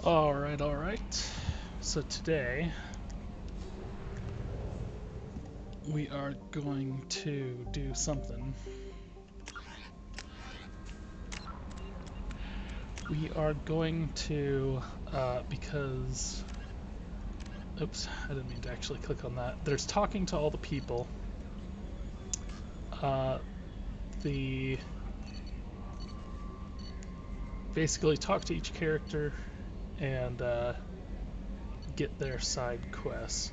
Alright. So today we are going to do something. We are going to, because... Oops, I didn't mean to actually click on that. There's talking to all the people. Basically talk to each character and get their side quest.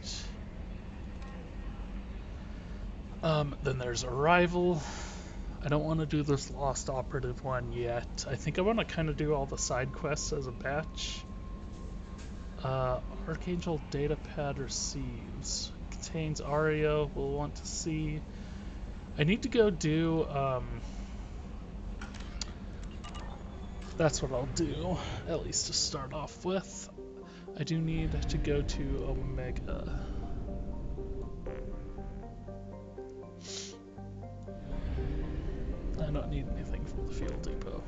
Then there's Arrival. I don't want to do this Lost Operative one yet. I think I want to kind of do all the side quests as a batch. Archangel Datapad receives. Contains Aria, we'll want to see. I need to go do, that's what I'll do, at least to start off with. I do need to go to Omega. I don't need anything from the field depot.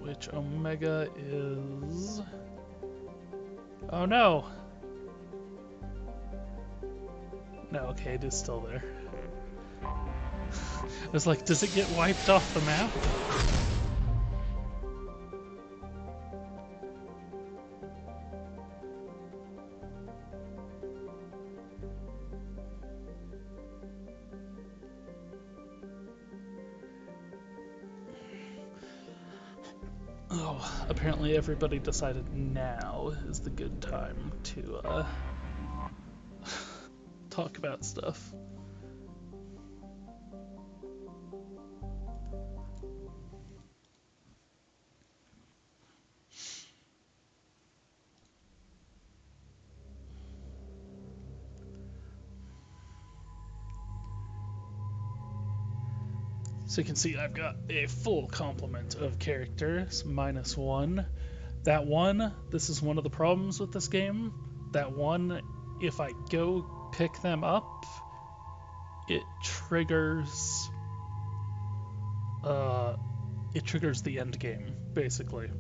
Which Omega is... Oh no! No, okay, it is still there. I was like, does it get wiped off the map? Oh, apparently everybody decided now is the good time to talk about stuff. So you can see I've got a full complement of characters, -1. That one, this is one of the problems with this game. That one, if I go pick them up, it triggers the end game, basically.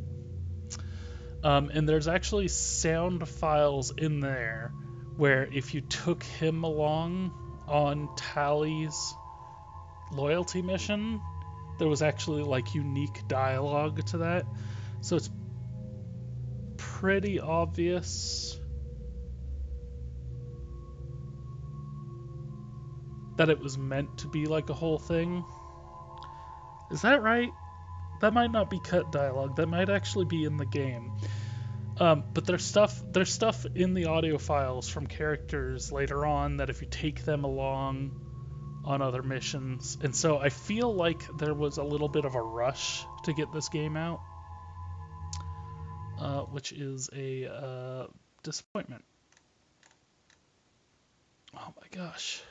And there's actually sound files in there where if you took him along on Tally's loyalty mission, there was actually like unique dialogue to that. So it's pretty obvious that it was meant to be like a whole thing. Is that right? That might not be cut dialogue. That might actually be in the game. But there's stuff in the audio files from characters later on that if you take them along on other missions, and so I feel like there was a little bit of a rush to get this game out, which is a disappointment. Oh my gosh.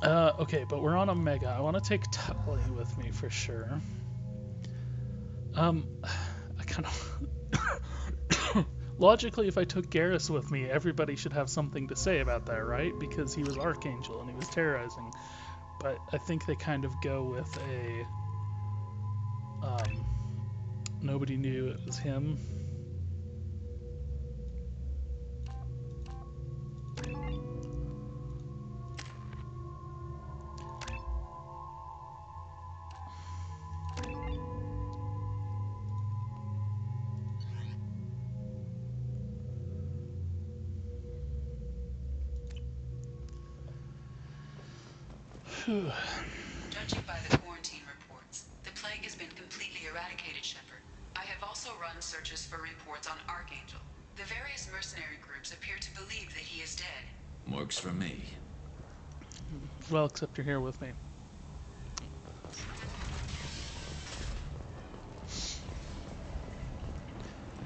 Okay, but we're on Omega. I want to take Tally with me for sure. I kind of... Logically, if I took Garrus with me, everybody should have something to say about that, right? Because he was Archangel and he was terrorizing. But I think they kind of go with a... nobody knew it was him. Judging by the quarantine reports, the plague has been completely eradicated, Shepard. I have also run searches for reports on Archangel. The various mercenary groups appear to believe that he is dead. Works for me. Well, except you're here with me.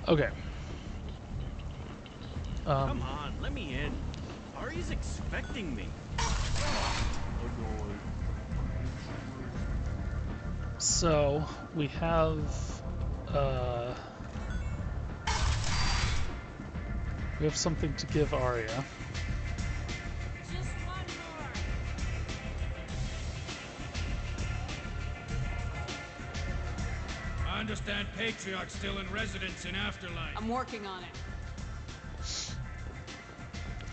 Okay. Come on, let me in. Ari's expecting me. So we have something to give Arya. understand Patriarch's still in residence in Afterlife. I'm working on it.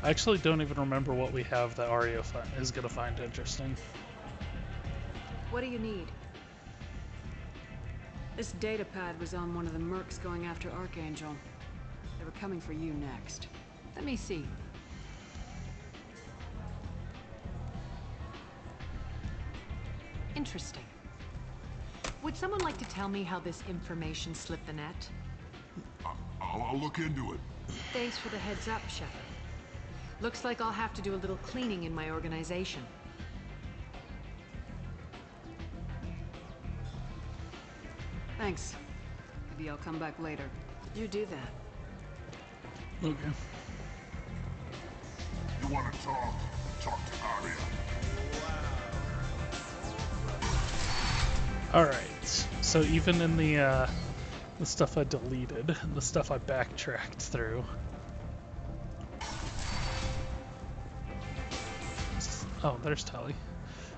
I actually don't even remember what we have that Arya is gonna find interesting. What do you need? This data pad was on one of the mercs going after Archangel. They were coming for you next. Let me see. Interesting. Would someone like to tell me how this information slipped the net? I'll look into it. Thanks for the heads up, Shepard. Looks like I'll have to do a little cleaning in my organization. Thanks. Maybe I'll come back later. You do that. Okay. You want to talk? Talk to Arya. Alright, so even in the stuff I deleted, the stuff I backtracked through. Oh, there's Tally.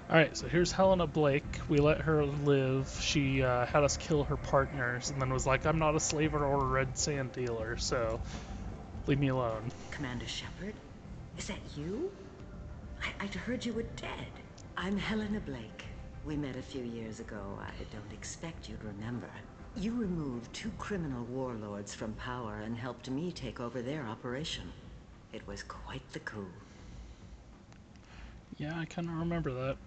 Alright, so here's Helena Blake. We let her live. She had us kill her partners and then was like, I'm not a slaver or a red sand dealer, so leave me alone. Commander Shepard? Is that you? I'd heard you were dead. I'm Helena Blake. We met a few years ago. I don't expect you'd remember. You removed 2 criminal warlords from power and helped me take over their operation. It was quite the coup. Yeah, I kind of remember that.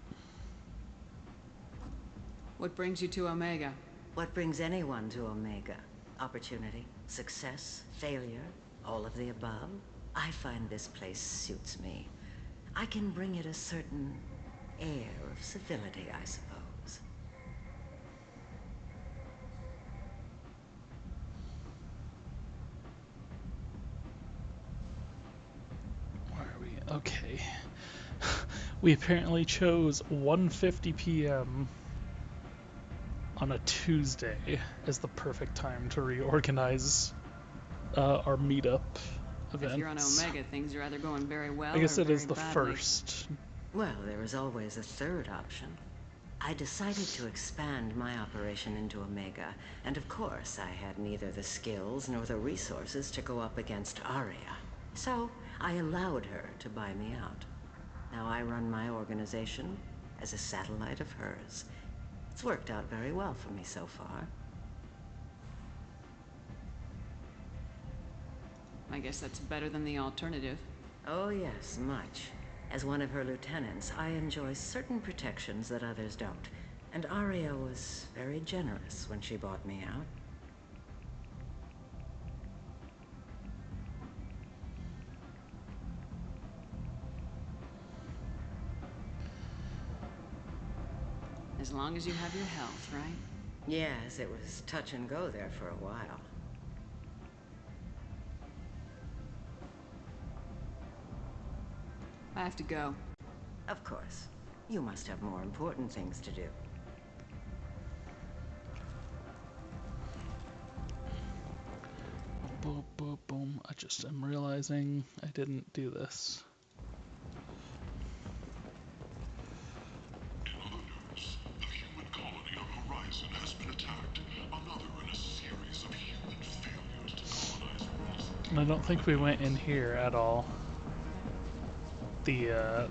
What brings you to Omega? What brings anyone to Omega? Opportunity, success, failure, all of the above. I find this place suits me. I can bring it a certain air of civility, I suppose. Where are we? Okay. We apparently chose 1:50 p.m. on a Tuesday as the perfect time to reorganize our meetup events. If you're on Omega, things are either going very well I guess or it is very the badly. first. Well, there is always a third option. I decided to expand my operation into Omega, and of course I had neither the skills nor the resources to go up against Arya. So I allowed her to buy me out. Now I run my organization as a satellite of hers. It's worked out very well for me so far. I guess that's better than the alternative. Oh yes, much. As one of her lieutenants, I enjoy certain protections that others don't. And Arya was very generous when she bought me out. As long as you have your health, right? Yes, it was touch and go there for a while. I have to go. Of course. You must have more important things to do. Boom, boom, boom. I just am realizing I didn't do this. In other news, the human colony of Horizon has been attacked. Another in a series of human failures to colonize worlds. And I don't think we went in here at all. I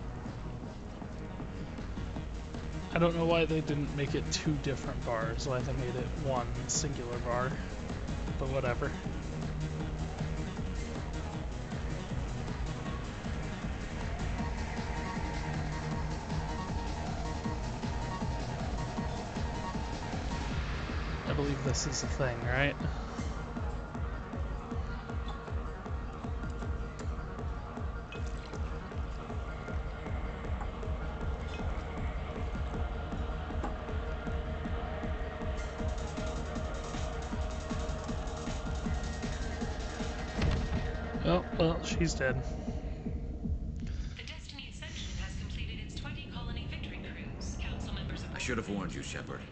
don't know why they didn't make it 2 different bars, why they made it 1 singular bar, but whatever. I believe this is the thing, right? Oh, well, she's dead. The Destiny Ascension has completed its 20-colony victory cruise. Council members I should have warned you, Shepard.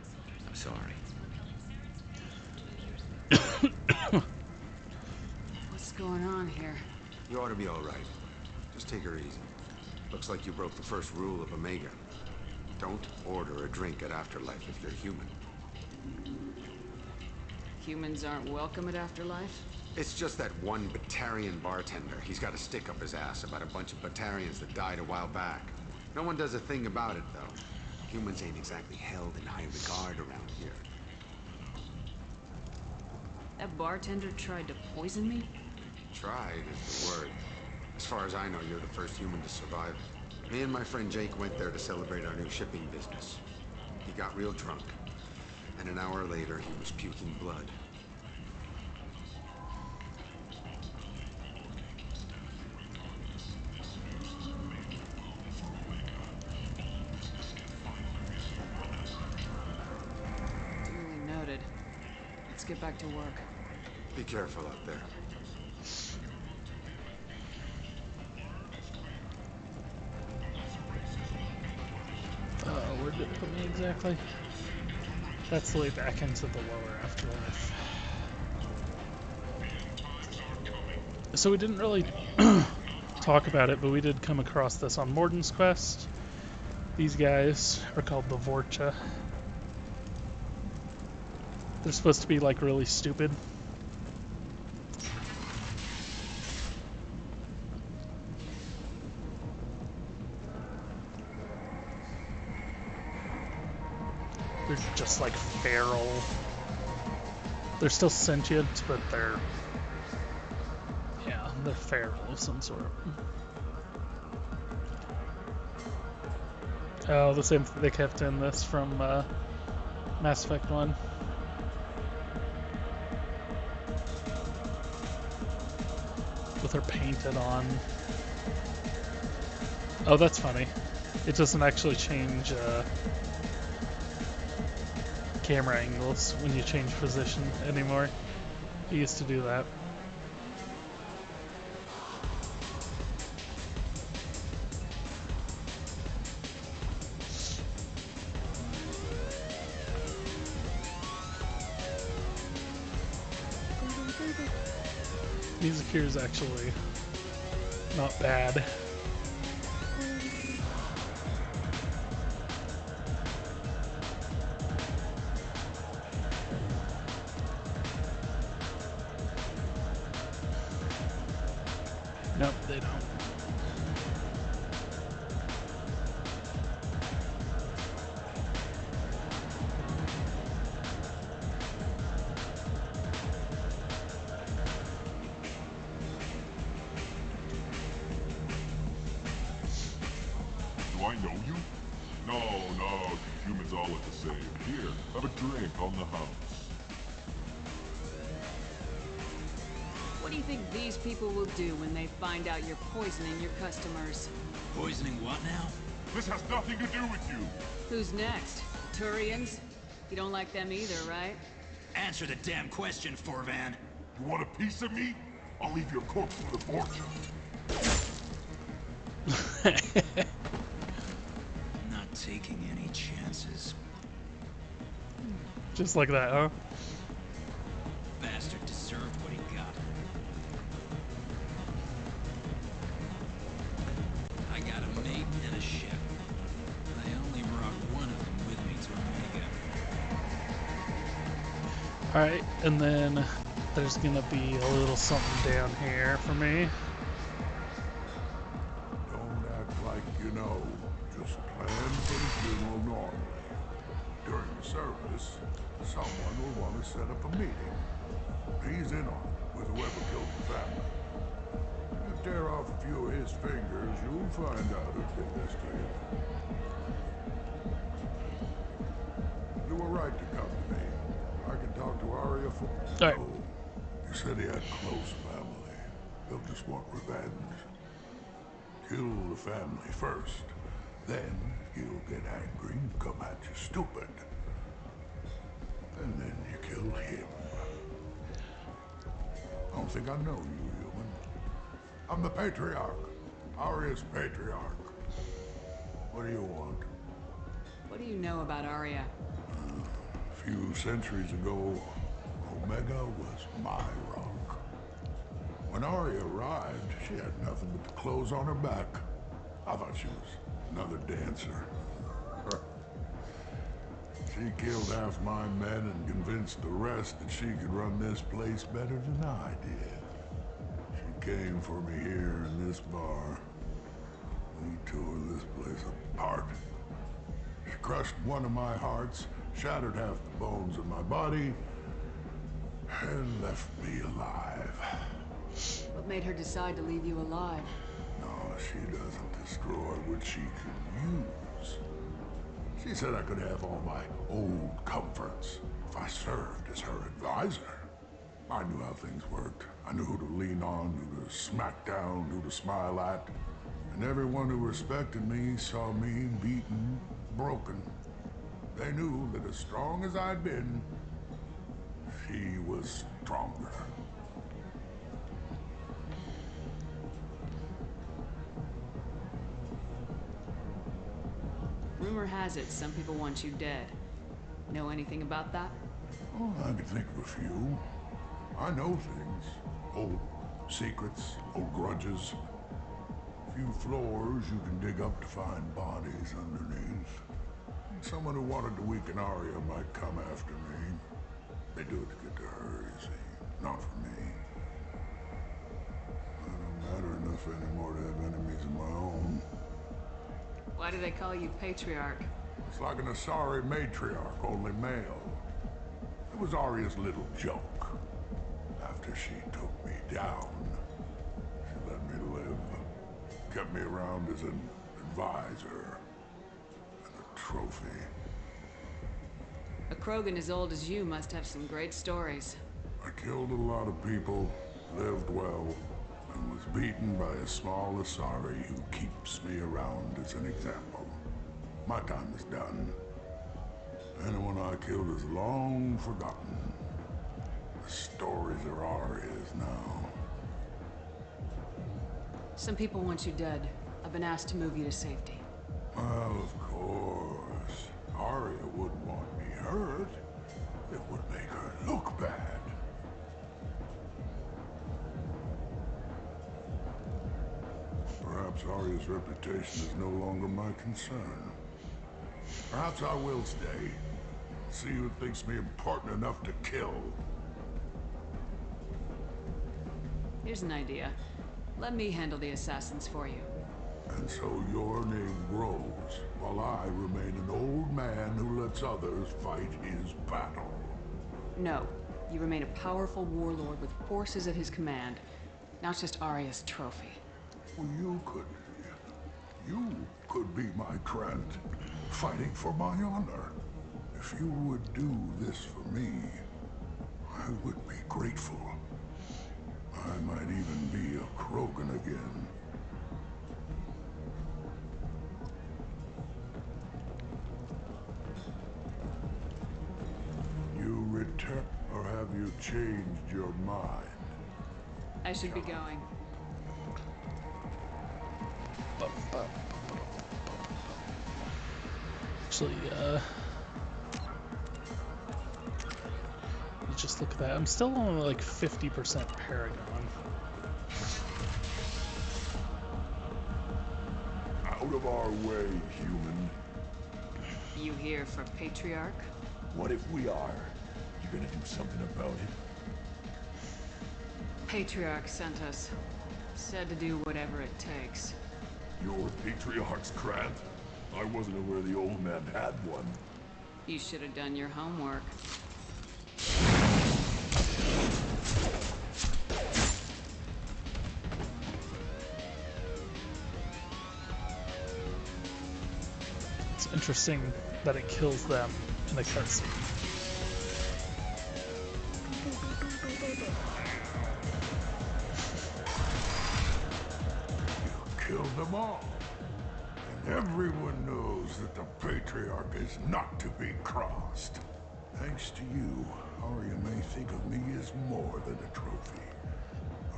I'm sorry. What's going on here? You ought to be all right. Just take her easy. Looks like you broke the first rule of Omega. Don't order a drink at Afterlife if you're human. Humans aren't welcome at Afterlife? It's just that one Batarian bartender. He's got a stick up his ass about a bunch of Batarians that died a while back. No one does a thing about it, though. Humans ain't exactly held in high regard around here. That bartender tried to poison me? Tried is the word. As far as I know, you're the first human to survive. Me and my friend Jake went there to celebrate our new shipping business. He got real drunk, and an hour later, he was puking blood. Duly noted. Let's get back to work. Be careful out there. Where did it put me exactly? That's the way back into the lower afterlife. So we didn't really talk about it, but we did come across this on Morden's quest. These guys are called the Vorcha. They're supposed to be like really stupid. They're just like feral. They're still sentient, but they're feral of some sort. Oh, the same thing they kept in this from Mass Effect 1. With her painted on. Oh, that's funny. It doesn't actually change camera angles when you change position anymore. It used to do that. Music here is actually not bad. Nope, they don't. Do I know you? No, humans all look the same. Here, have a drink on the house. What do you think these people will do when they find out you're poisoning your customers? Poisoning what now? This has nothing to do with you. Who's next? The Turians? You don't like them either, right? Answer the damn question, Forvan. You want a piece of me? I'll leave your corpse for the fortune. Not taking any chances. Just like that, huh? Bastard deserved what he got. I got a mate and a ship. I only brought one of them with me to Omega. Alright, and then there's gonna be a little something down here for me. Don't act like you know. Just plan for the funeral normally. During the service, someone will want to set up a meeting. He's in on it with whoever killed the family. You tear off a few of his fingers, you'll find out who did this to you. You were right to come to me. I can talk to Arya for... Alright. Oh, he said he had close family. They'll just want revenge. Kill the family first. Then he'll get angry and come at you stupid. And then you kill him. I don't think I know you, human. I'm the Patriarch. Arya's Patriarch. What do you want? What do you know about Arya? A few centuries ago, Omega was my rock. When Arya arrived, she had nothing but the clothes on her back. I thought she was another dancer. She killed half my men and convinced the rest that she could run this place better than I did. She came for me here in this bar. We tore this place apart. She crushed one of my hearts, shattered half the bones in my body, and left me alive. What made her decide to leave you alive? No, she doesn't destroy what she can use. She said I could have all my old comforts if I served as her advisor. I knew how things worked. I knew who to lean on, who to smack down, who to smile at. And everyone who respected me saw me beaten, broken. They knew that as strong as I'd been, she was stronger. Rumor has it some people want you dead. Know anything about that? Oh, I can think of a few. I know things. Old secrets, old grudges. A few floors you can dig up to find bodies underneath. Someone who wanted to weaken Arya might come after me. They do it to get to her, you see. Not for me. I don't matter enough anymore to have enemies of my own. Why do they call you Patriarch? It's like an Asari matriarch, only male. It was Arya's little joke. After she took me down, she let me live. Kept me around as an advisor and a trophy. A Krogan as old as you must have some great stories. I killed a lot of people, lived well, and was beaten by a small Asari who keeps me around as an example. My time is done. Anyone I killed is long forgotten. The stories are Arya's now. Some people want you dead. I've been asked to move you to safety. Well, of course. Arya wouldn't want me hurt. It would make her look bad. Perhaps Arya's reputation is no longer my concern. Perhaps I will stay. See who thinks me important enough to kill. Here's an idea. Let me handle the assassins for you. And so your name grows, while I remain an old man who lets others fight his battle. No. You remain a powerful warlord with forces at his command. Not just Arya's trophy. Well, you could be my Trent, fighting for my honor. If you would do this for me, I would be grateful. I might even be a Krogan again. You return, or have you changed your mind? I should be going. Actually, just look at that. I'm still on like 50% Paragon. Out of our way, human. You here for Patriarch? What if we are? You gonna do something about it? Patriarch sent us. Said to do whatever it takes. Your Patriarch's Grant? I wasn't aware the old man had one. You should have done your homework. It's interesting that it kills them in the cutscene. You killed them all. And everyone knows that the Patriarch is not to be crossed. Thanks to you, Arya may think of me as more than a trophy.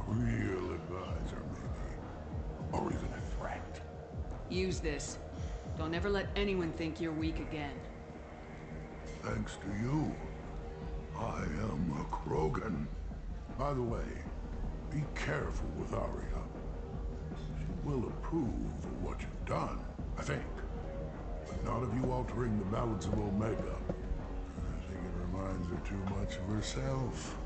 A real advisor, maybe. Or even a threat. Use this. Don't ever let anyone think you're weak again. Thanks to you, I am a Krogan. By the way, be careful with Arya. She will approve of what you've done, I think. But not of you altering the balance of Omega. reminds her too much of herself.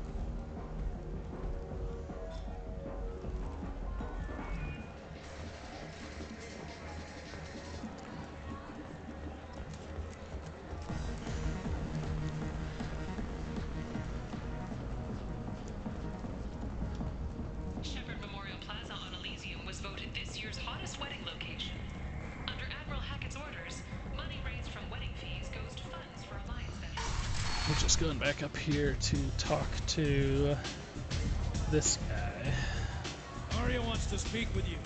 Shepard Memorial Plaza on Elysium was voted this year's hottest wedding location. Under Admiral Hackett's orders, money raised from wedding fees goes to funds for Alliance veterans. We're just going back up here to talk to this guy. Arya wants to speak with you.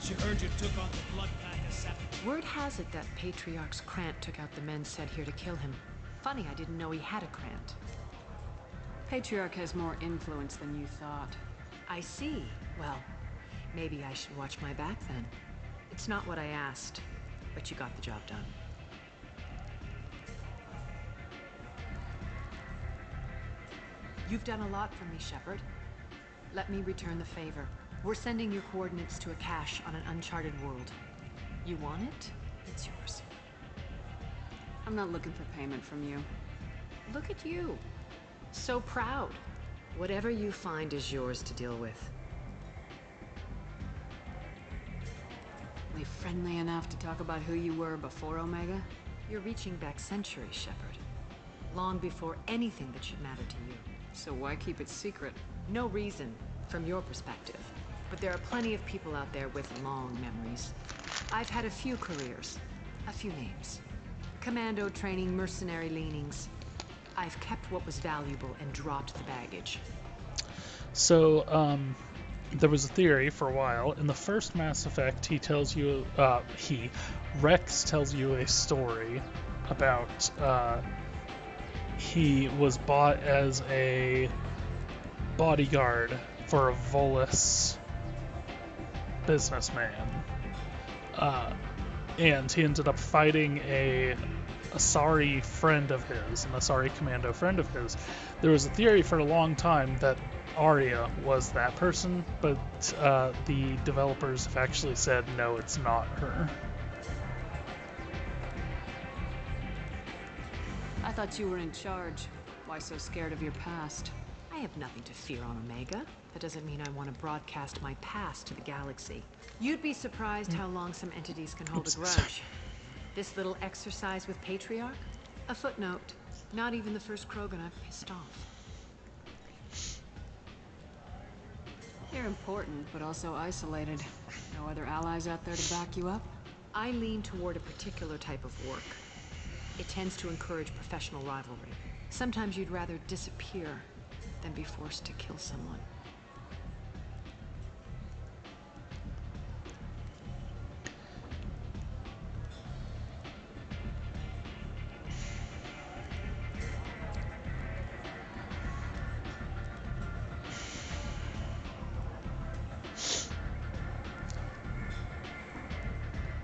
She heard you took on the Blood Pact Assassin. Word has it that Patriarch's Krant took out the men sent here to kill him. Funny, I didn't know he had a Krant. Patriarch has more influence than you thought. I see. Well, maybe I should watch my back then. It's not what I asked, but you got the job done. You've done a lot for me, Shepard. Let me return the favor. We're sending your coordinates to a cache on an uncharted world. You want it? It's yours. I'm not looking for payment from you. Look at you. So proud. Whatever you find is yours to deal with. We friendly enough to talk about who you were before Omega? You're reaching back centuries, Shepard. Long before anything that should matter to you. So why keep it secret? No reason, from your perspective. But there are plenty of people out there with long memories. I've had a few careers, a few names. Commando training, mercenary leanings. I've kept what was valuable and dropped the baggage. So, there was a theory for a while. In the first Mass Effect, he tells you, Rex tells you a story about, he was bought as a bodyguard for a Volus businessman. And he ended up fighting a Asari friend of his, an Asari commando friend of his. There was a theory for a long time that Arya was that person, but the developers have actually said, no, it's not her. I thought you were in charge. Why so scared of your past? I have nothing to fear on Omega. That doesn't mean I want to broadcast my past to the galaxy. You'd be surprised how long some entities can hold a grudge. This little exercise with Patriarch? A footnote. Not even the first Krogan I've pissed off. You're important, but also isolated. No other allies out there to back you up? I lean toward a particular type of work. It tends to encourage professional rivalry. Sometimes you'd rather disappear than be forced to kill someone.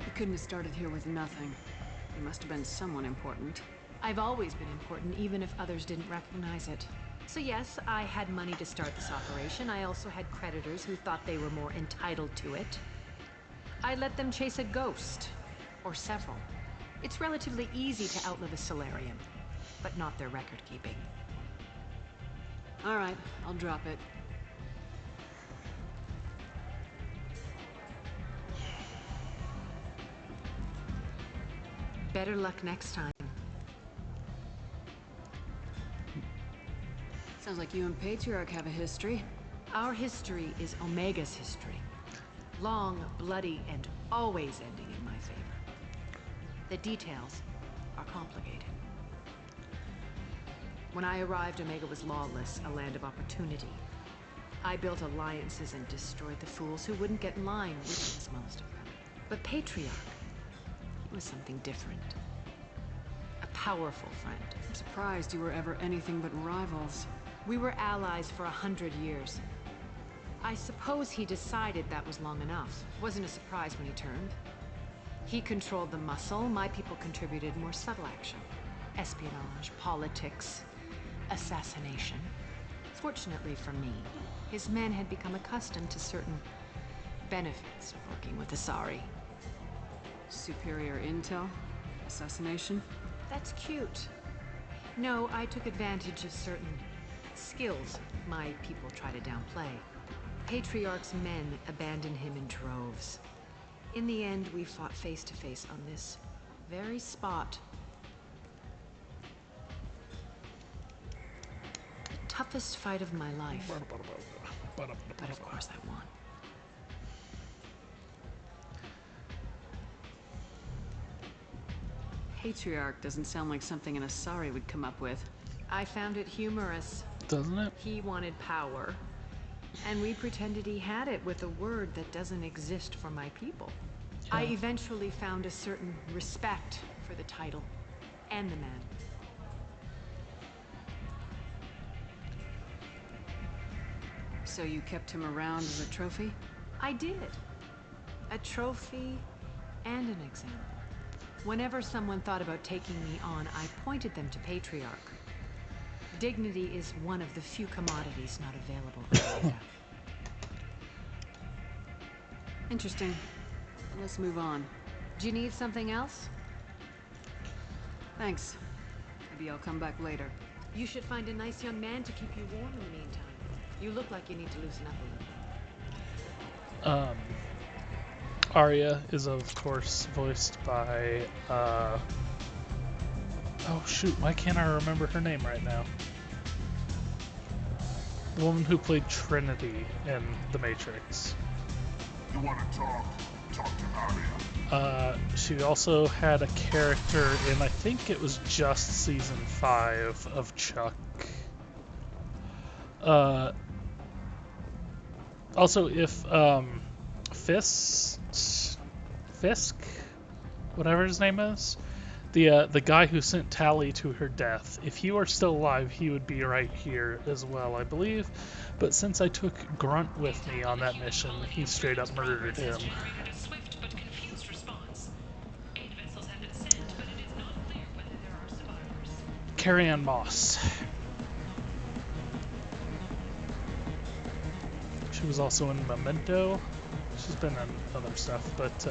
You couldn't have started here with nothing. You must have been someone important. I've always been important, even if others didn't recognize it. So yes, I had money to start this operation. I also had creditors who thought they were more entitled to it. I let them chase a ghost, or several. It's relatively easy to outlive a Solarian, but not their record keeping. All right, I'll drop it. Better luck next time. Sounds like you and Patriarch have a history. Our history is Omega's history. Long, bloody, and always ending in my favor. The details are complicated. When I arrived, Omega was lawless, a land of opportunity. I built alliances and destroyed the fools who wouldn't get in line, which was most of them. But Patriarch, he was something different. A powerful friend. I'm surprised you were ever anything but rivals. We were allies for 100 years. I suppose he decided that was long enough. Wasn't a surprise when he turned. He controlled the muscle. My people contributed more subtle action. Espionage, politics, assassination. Fortunately for me, his men had become accustomed to certain benefits of working with Asari. Superior intel? Assassination? That's cute. No, I took advantage of certain skills my people try to downplay. Patriarch's men abandoned him in droves. In the end, we fought face to face on this very spot. Toughest fight of my life. But of course I won. Patriarch doesn't sound like something an Asari would come up with. I found it humorous. Doesn't it? He wanted power, and we pretended he had it with a word that doesn't exist for my people. Yeah. I eventually found a certain respect for the title and the man. So you kept him around as a trophy? I did. A trophy and an example. Whenever someone thought about taking me on, I pointed them to Patriarch. Dignity is one of the few commodities not available in Omega. Interesting. Let's move on. Do you need something else? Thanks. Maybe I'll come back later. You should find a nice young man to keep you warm in the meantime. You look like you need to loosen up a little. Arya is of course voiced by oh shoot, why can't I remember her name right now? The woman who played Trinity in The Matrix. You want to talk? Talk to Arya. She also had a character in, I think it was just season 5 of Chuck. Also, if Fisk, whatever his name is, the guy who sent Tally to her death, if he were still alive, he would be right here as well, I believe. But since I took Grunt with me on that mission, he straight up murdered him. Carrie-Anne Moss. She was also in Memento. She's been in other stuff, but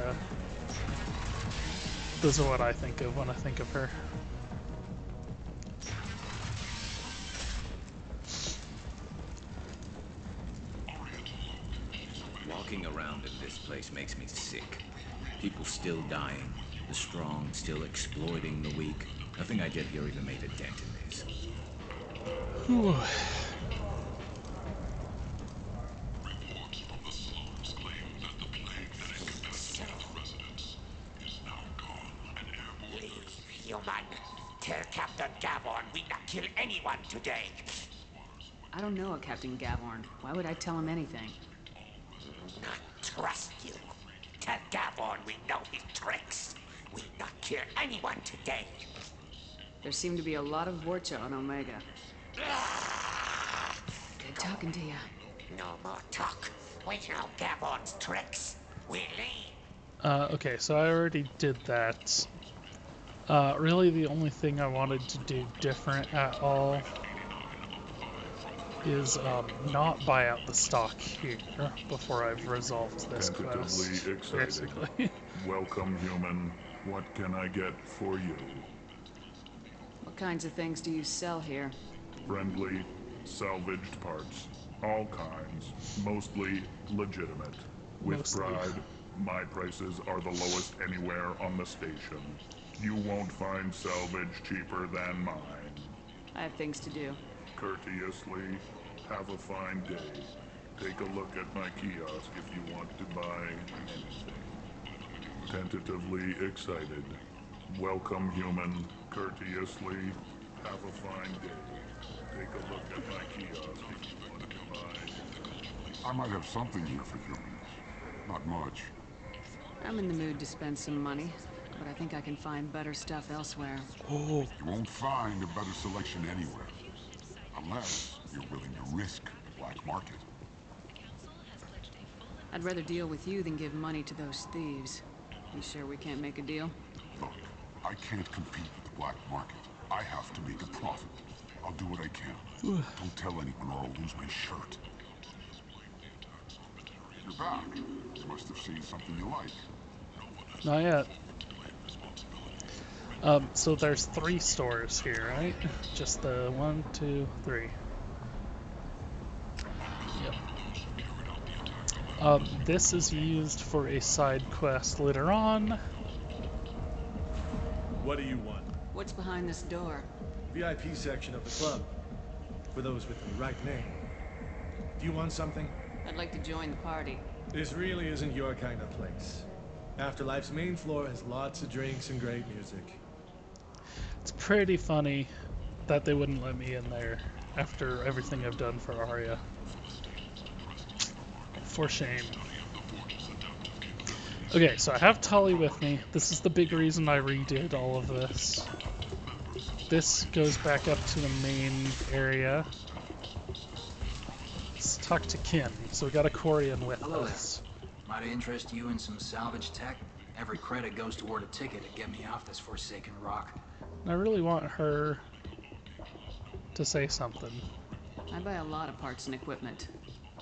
those are what I think of when I think of her. Walking around in this place makes me sick. People still dying, the strong still exploiting the weak. Nothing I did here even made a dent in this. Whew. Tell Captain Gavorn we not kill anyone today. I don't know a Captain Gavorn. Why would I tell him anything? Not trust you. Tell Gavorn we know his tricks. We not kill anyone today. There seem to be a lot of Vorcha on Omega. Good talking to you. No more talk. We know Gavorn's tricks. We leave. Okay, so I already did that. Really the only thing I wanted to do different at all is not buy out the stock here before I've resolved this quest. Excited. Basically. Welcome, human. What can I get for you? What kinds of things do you sell here? Friendly, salvaged parts. All kinds. Mostly legitimate. With pride, my prices are the lowest anywhere on the station. You won't find salvage cheaper than mine. I have things to do. Courteously, have a fine day. Take a look at my kiosk if you want to buy anything. Tentatively excited. Welcome, human. Courteously, have a fine day. Take a look at my kiosk if you want to buy. I might have something here for humans. Not much. I'm in the mood to spend some money, but I think I can find better stuff elsewhere. Oh. You won't find a better selection anywhere. Unless you're willing to risk the black market. I'd rather deal with you than give money to those thieves. You sure we can't make a deal? Look, I can't compete with the black market. I have to make a profit. I'll do what I can. Don't tell anyone or I'll lose my shirt. You're back. You must have seen something you like. Not yet. So there's 3 stores here, right? Just the 1, 2, 3. Yep. This is used for a side quest later on. What do you want? What's behind this door? VIP section of the club. For those with the right name. Do you want something? I'd like to join the party. This really isn't your kind of place. Afterlife's main floor has lots of drinks and great music. It's pretty funny that they wouldn't let me in there after everything I've done for Arya. For shame. Okay, so I have Tully with me. This is the big reason I redid all of this. This goes back up to the main area. Let's talk to Kin. So we got a Quarian with us. Might interest you in some salvage tech? Every credit goes toward a ticket to get me off this forsaken rock. I really want her to say something. I buy a lot of parts and equipment.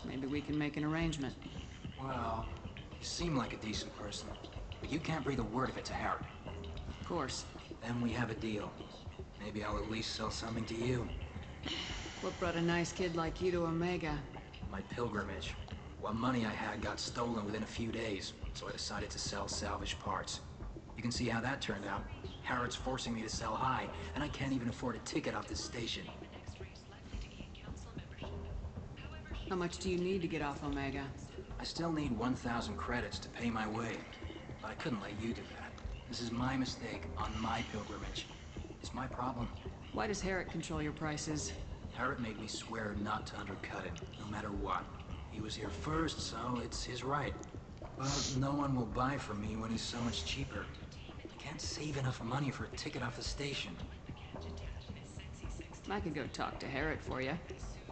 Maybe we can make an arrangement. Well, you seem like a decent person, but you can't breathe a word of it to Harry. Of course. Then we have a deal. Maybe I'll at least sell something to you. What brought a nice kid like you to Omega? My pilgrimage. What money I had got stolen within a few days, so I decided to sell salvaged parts. You can see how that turned out. Harrod's forcing me to sell high, and I can't even afford a ticket off this station. How much do you need to get off Omega? I still need 1,000 credits to pay my way, but I couldn't let you do that. This is my mistake on my pilgrimage. It's my problem. Why does Hackett control your prices? Hackett made me swear not to undercut it, no matter what. He was here first, so it's his right. But no one will buy from me when he's so much cheaper. I can't save enough money for a ticket off the station. I could go talk to Hackett for you.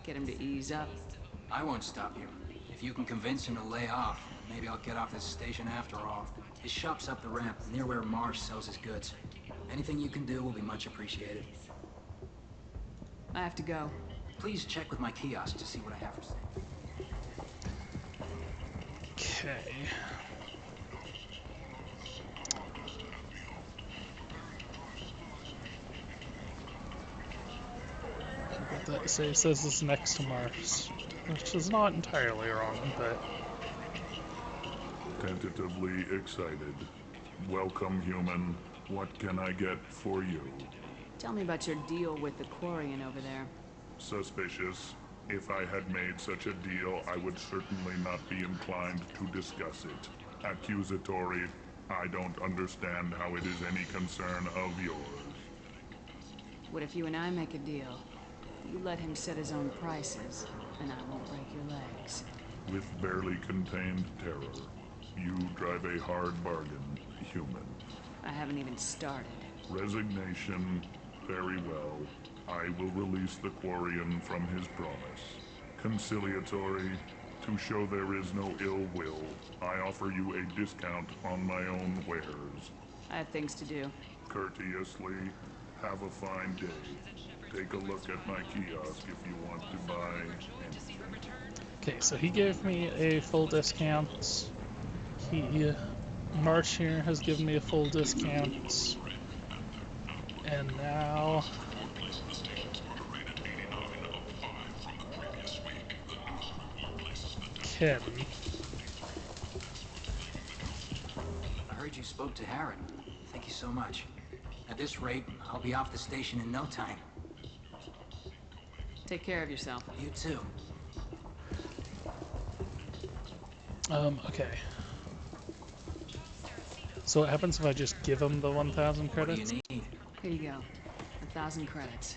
Get him to ease up. I won't stop you. If you can convince him to lay off, maybe I'll get off this station after all. His shop's up the ramp, near where Marsh sells his goods. Anything you can do will be much appreciated. I have to go. Please check with my kiosk to see what I have for sale. Okay. That says it's next to Mars, which is not entirely wrong, but... Tentatively excited. Welcome, human. What can I get for you? Tell me about your deal with the Quarian over there. Suspicious. If I had made such a deal, I would certainly not be inclined to discuss it. Accusatory. I don't understand how it is any concern of yours. What if you and I make a deal? You let him set his own prices, and I won't break your legs. With barely contained terror, you drive a hard bargain, human. I haven't even started. Resignation. Very well. I will release the Quarian from his promise. Conciliatory. To show there is no ill will, I offer you a discount on my own wares. I have things to do. Courteously. Have a fine day. Take a look at my kiosk if you want to buy anything. Okay, so he gave me a full discount. March here has given me a full discount. And now... Ken. I heard you spoke to Hackett. Thank you so much. At this rate, I'll be off the station in no time. Take care of yourself. You too. Okay. So what happens if I just give him the 1,000 credits? What do you need? Here you go. 1,000 credits.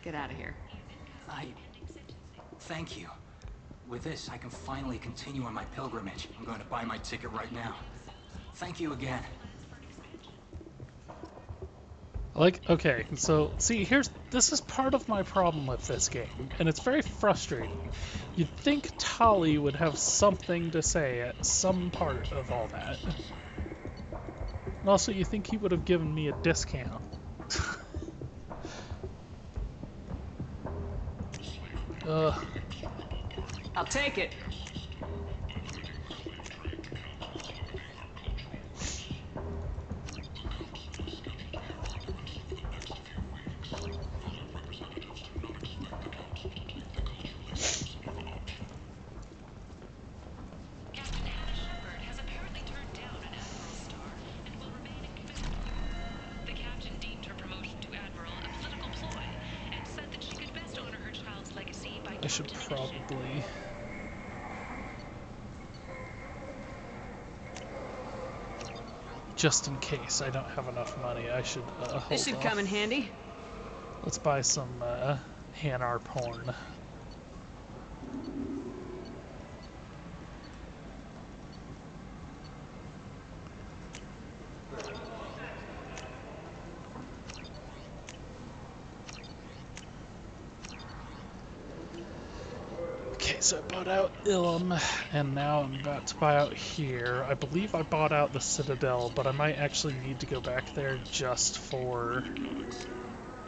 Get out of here. Thank you. With this, I can finally continue on my pilgrimage. I'm going to buy my ticket right now. Thank you again. Okay, so, see, this is part of my problem with this game, and it's very frustrating. You'd think Tali would have something to say at some part of all that. And also, you think he would have given me a discount. I'll take it. I should probably... Just in case I don't have enough money, I should hold This should off. come in handy. Let's buy some Hanar porn. Okay, so I bought out Ilum, and now I'm about to buy out here. I believe I bought out the Citadel, but I might actually need to go back there just for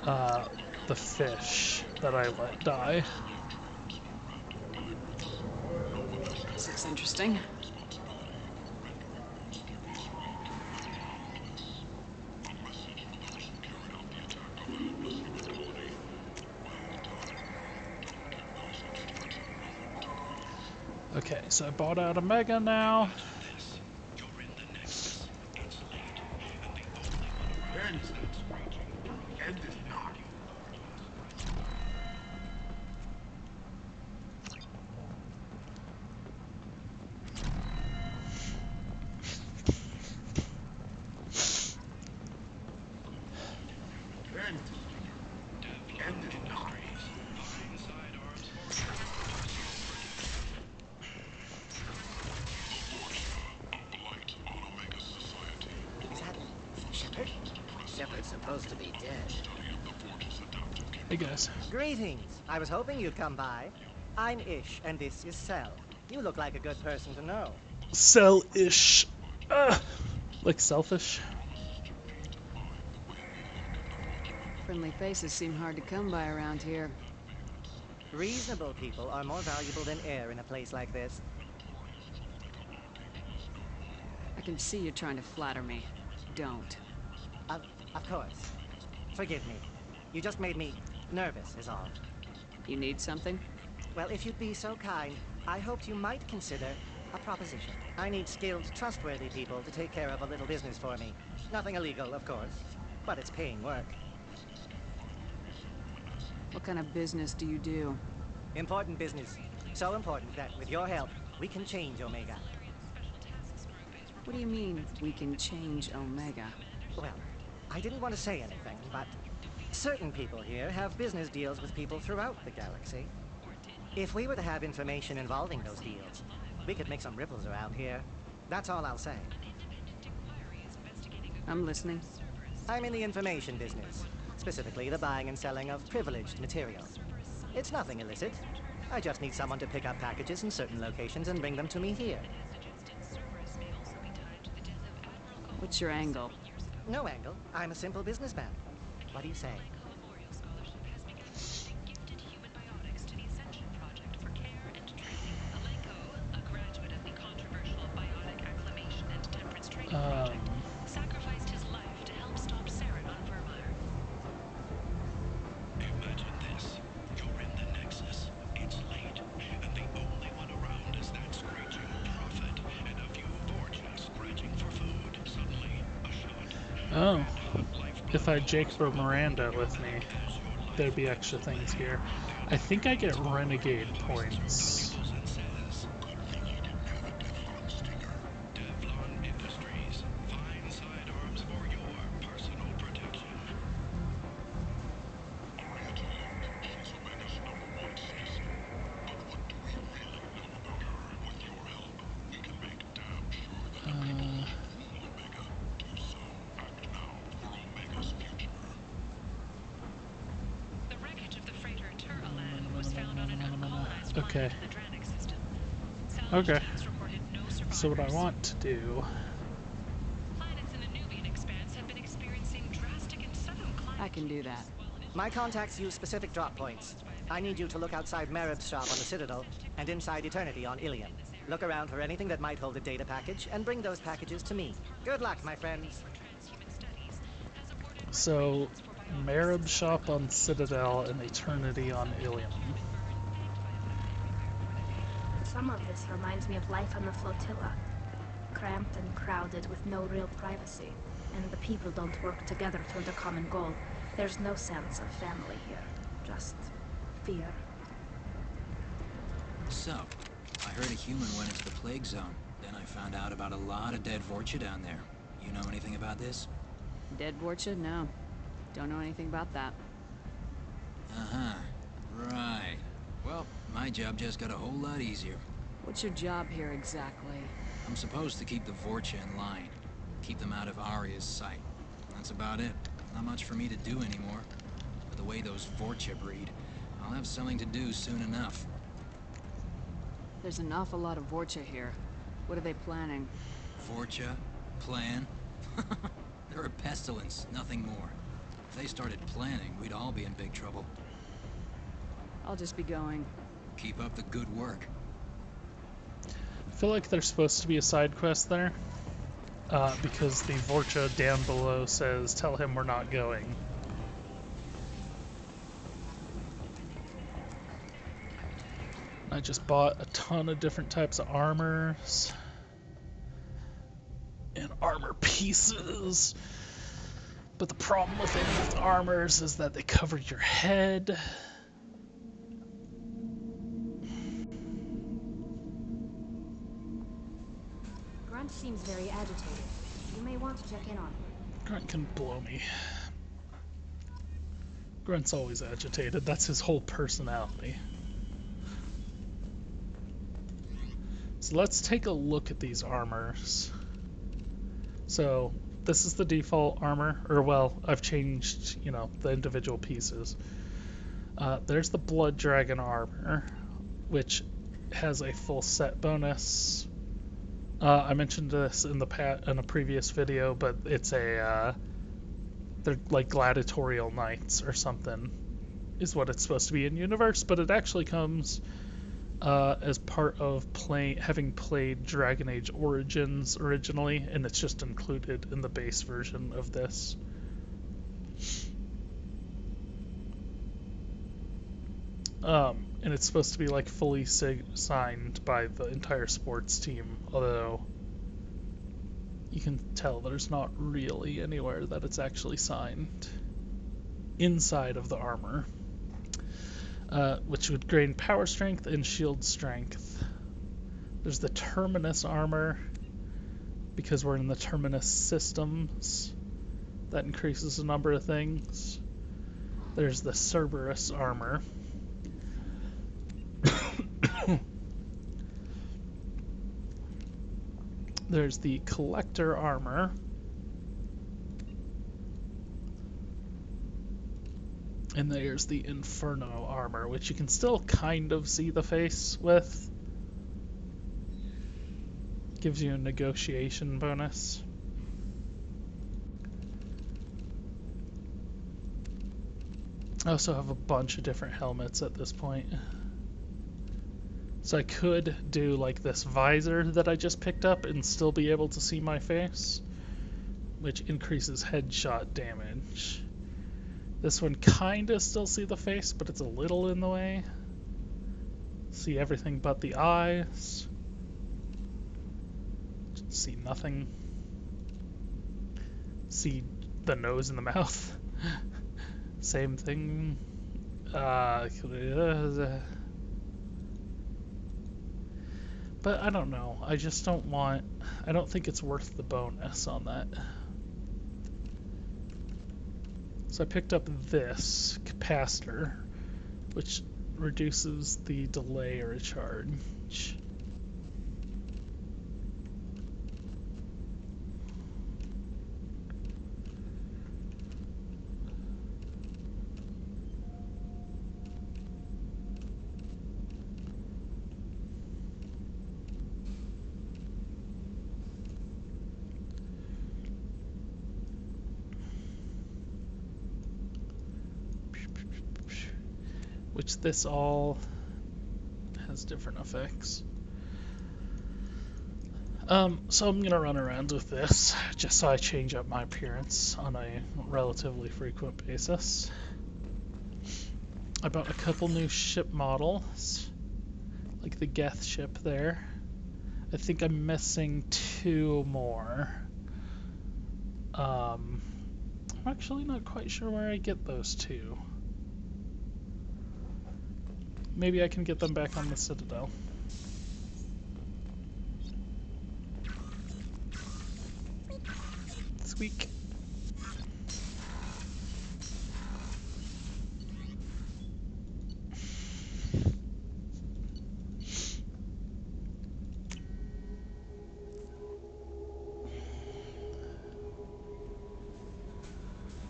the fish that I let die. This looks interesting. Okay, so I bought out Omega now. Shepard's supposed to be dead. Hey guys. Greetings. I was hoping you'd come by. I'm Ish, and this is Cell. You look like a good person to know. Cell-ish. Like selfish. Friendly faces seem hard to come by around here. Reasonable people are more valuable than air in a place like this. I can see you're trying to flatter me. Don't. Of course. Forgive me. You just made me nervous, is all. You need something? Well, if you'd be so kind, I hoped you might consider a proposition. I need skilled, trustworthy people to take care of a little business for me. Nothing illegal, of course, but it's paying work. What kind of business do you do? Important business. So important that, with your help, we can change Omega. What do you mean, we can change Omega? Well, I didn't want to say anything, but certain people here have business deals with people throughout the galaxy. If we were to have information involving those deals, we could make some ripples around here. That's all I'll say. I'm listening. I'm in the information business, specifically the buying and selling of privileged material. It's nothing illicit. I just need someone to pick up packages in certain locations and bring them to me here. What's your angle? No angle. I'm a simple businessman. What do you say? Sacrificed his life to help stop Saren on Vermeer. Imagine this. You're in the Nexus. It's late, and the only one around is that screeching prophet and a few Vorjas scratching for food. Suddenly, a shot. Oh. If I had Jake or Miranda with me, there'd be extra things here. I think I get renegade points. Okay. Okay. So what I want to do... I can do that. My contacts use specific drop points. I need you to look outside Marib's shop on the Citadel and inside Eternity on Ilium. Look around for anything that might hold a data package and bring those packages to me. Good luck, my friends. So, Marib's shop on Citadel and Eternity on Ilium. Some of this reminds me of life on the flotilla. Cramped and crowded with no real privacy. And the people don't work together toward a common goal. There's no sense of family here. Just fear. So, I heard a human went into the plague zone. Then I found out about a lot of dead Vorcha down there. You know anything about this? Dead Vorcha? No. Don't know anything about that. Uh-huh. Right. Well, my job just got a whole lot easier. What's your job here exactly? I'm supposed to keep the Vorcha in line. Keep them out of Arya's sight. That's about it. Not much for me to do anymore. With the way those Vorcha breed, I'll have something to do soon enough. There's an awful lot of Vorcha here. What are they planning? Vorcha? Plan? They're a pestilence, nothing more. If they started planning, we'd all be in big trouble. I'll just be going. Keep up the good work. I feel like there's supposed to be a side quest there. Because the Vorcha down below says, tell him we're not going. I just bought a ton of different types of armors. And armor pieces. But the problem with any of the armors is that they cover your head. Grunt seems very agitated. You may want to check in on him. Grunt can blow me. Grunt's always agitated. That's his whole personality. So let's take a look at these armors. So this is the default armor, or well, I've changed, you know, the individual pieces. There's the Blood Dragon armor, which has a full set bonus. I mentioned this in a previous video, but it's they're like gladiatorial knights or something, is what it's supposed to be in universe, but it actually comes as part of having played Dragon Age Origins originally, and it's just included in the base version of this. And it's supposed to be like fully signed by the entire sports team, although you can tell there's not really anywhere that it's actually signed inside of the armor. Which would gain power strength and shield strength. There's the Terminus armor, because we're in the Terminus systems. That increases the number of things. There's the Cerberus armor. There's the Collector armor. And there's the Inferno armor, which you can still kind of see the face with. Gives you a negotiation bonus. I also have a bunch of different helmets at this point. So I could do like this visor that I just picked up and still be able to see my face, which increases headshot damage. This one kinda still see the face, but it's a little in the way. See everything but the eyes. See nothing. See the nose and the mouth. Same thing. But I don't know. I just don't want... I don't think it's worth the bonus on that. So I picked up this capacitor, which reduces the delay or charge. Which this all has different effects. So I'm gonna run around with this just so I change up my appearance on a relatively frequent basis. I bought a couple new ship models, like the Geth ship there. I think I'm missing 2 more. I'm actually not quite sure where I get those 2. maybe I can get them back on the Citadel. Squeak.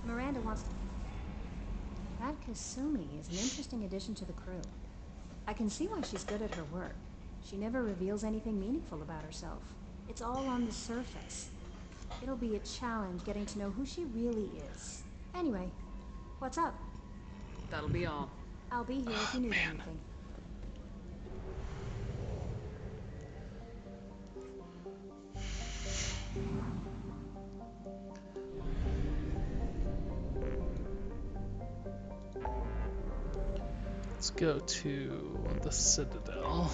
Miranda wants to... That Kasumi is an interesting addition to the crew. I can see why she's good at her work. She never reveals anything meaningful about herself. It's all on the surface. It'll be a challenge getting to know who she really is. Anyway, what's up? That'll be all. I'll be here if you need anything. Let's go to the Citadel.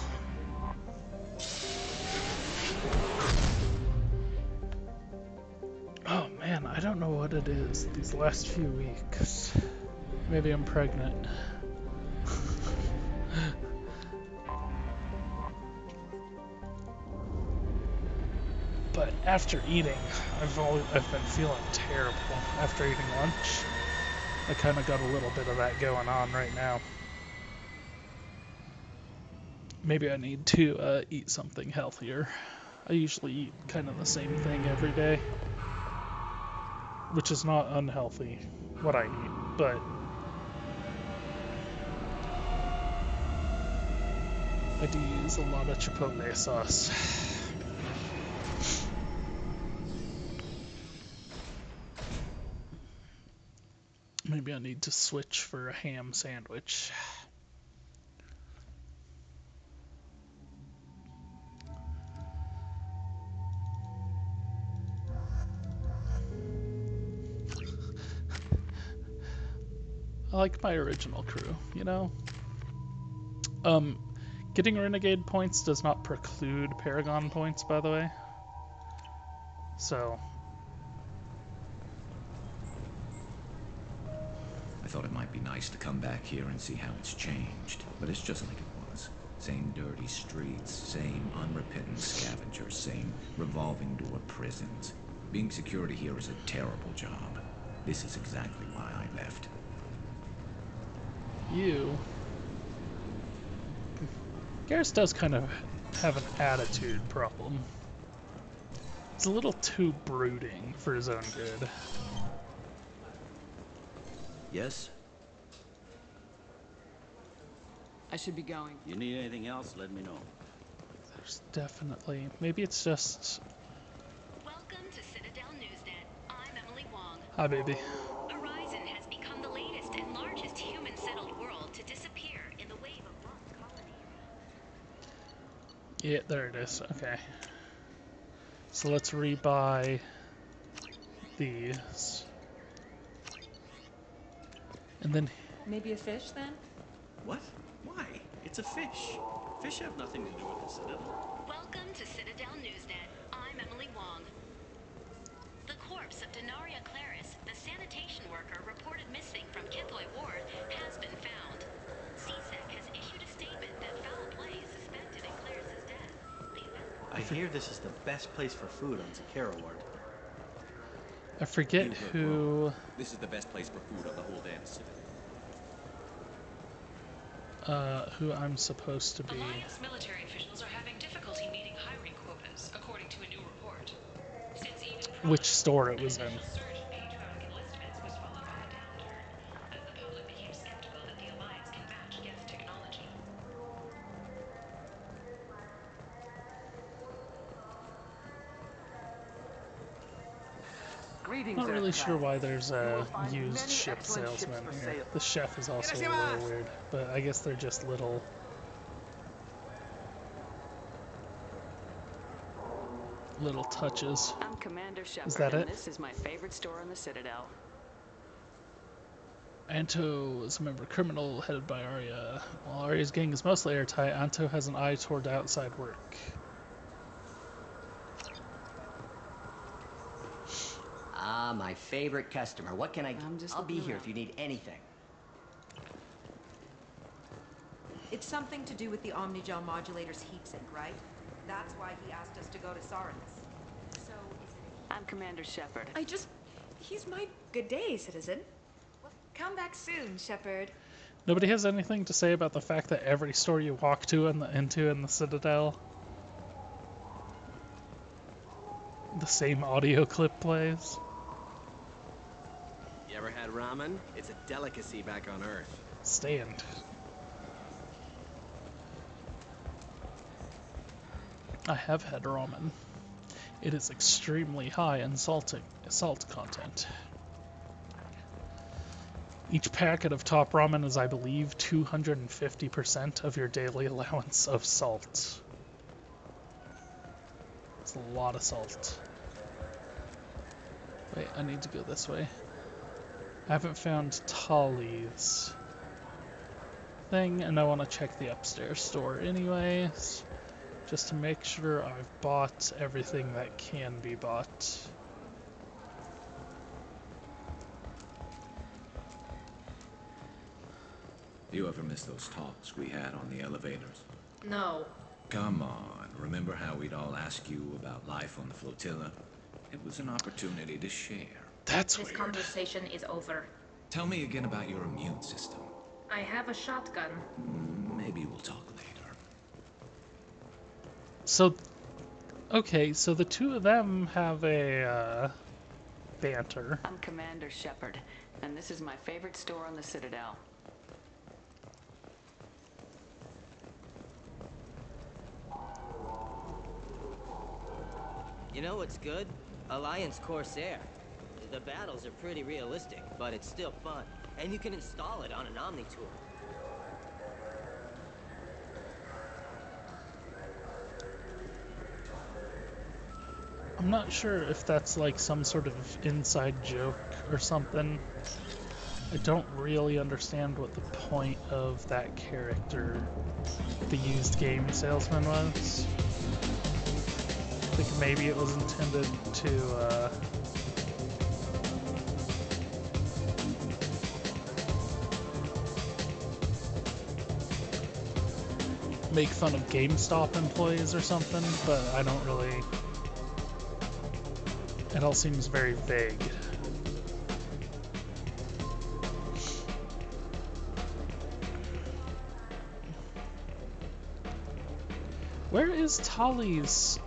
Oh man, I don't know what it is these last few weeks. Maybe I'm pregnant. But after eating, I've been feeling terrible after eating lunch. I kind of got a little bit of that going on right now. Maybe I need to eat something healthier. I usually eat kind of the same thing every day, which is not unhealthy, what I eat, but I do use a lot of chipotle sauce. Maybe I need to switch for a ham sandwich. I like my original crew, you know? Getting Renegade points does not preclude Paragon points, by the way. So... I thought it might be nice to come back here and see how it's changed, but it's just like it was. Same dirty streets, same unrepentant scavengers, same revolving door prisons. Being security here is a terrible job. This is exactly why I left. You... Garrus does kind of have an attitude problem. He's a little too brooding for his own good. Yes? I should be going. You need anything else, let me know. There's definitely... Maybe it's just... Welcome to Citadel Newsnet. I'm Emily Wong. Hi, baby. Horizon has become the latest and largest human-settled world to disappear in the wave of lost colonies. Yeah, there it is. Okay. So let's rebuy these. And then... Maybe a fish, then? What? Why? It's a fish. Fish have nothing to do with the Citadel. Welcome to Citadel Newsnet. I'm Emily Wong. The corpse of Denaria Claris, the sanitation worker reported missing from Kithoy Ward, has been found. CSEC has issued a statement that foul play is suspected in Claris's death. I hear this is the best place for food on Zakara Ward. I forget who... This is the best place for food on the whole damn Citadel. Who I'm supposed to be. Alliance military officials are having difficulty meeting hiring quotas, according to a new report. Since even Which store it was in. surge in patriotic enlistments was followed by a downturn, as the public became skeptical that the Alliance can match Geth technology. Not really sure why there's a used ship salesman here. The chef is also a little weird, but I guess they're just little touches. I'm Commander Shepard, Is that and it? this is my favorite store in the Citadel. Anto is a member of criminal headed by Arya. While Arya's gang is mostly airtight, Anto has an eye toward outside work. Ah, my favorite customer. What can I'll be here if you need anything. It's something to do with the Omnigel modulator's heatsink, right? That's why he asked us to go to Cerberus. So, is it I'm Commander Shepard. He's my good day, citizen. Come back soon, Shepard. Nobody has anything to say about the fact that every store you walk into in the Citadel, the same audio clip plays. You ever had ramen? It's a delicacy back on Earth. Stand. I have had ramen. It is extremely high in salt content. Each packet of top ramen is, I believe, 250% of your daily allowance of salt. It's a lot of salt. Wait, I need to go this way. I haven't found Tali's thing, and I want to check the upstairs store anyways, just to make sure I've bought everything that can be bought. You ever miss those talks we had on the elevators? No. Come on, remember how we'd all ask you about life on the flotilla? It was an opportunity to share. That's This weird. conversation is over. Tell me again about your immune system. I have a shotgun. Maybe we'll talk later. So, okay, so the two of them have a banter. I'm Commander Shepard, and this is my favorite store on the Citadel. You know what's good? Alliance Corsair. The battles are pretty realistic, but it's still fun. And you can install it on an Omni-tool. I'm not sure if that's like some sort of inside joke or something. I don't really understand what the point of that character, the used game salesman, was. I think maybe it was intended to make fun of GameStop employees or something, but I don't really... It all seems very vague. Where is Tali's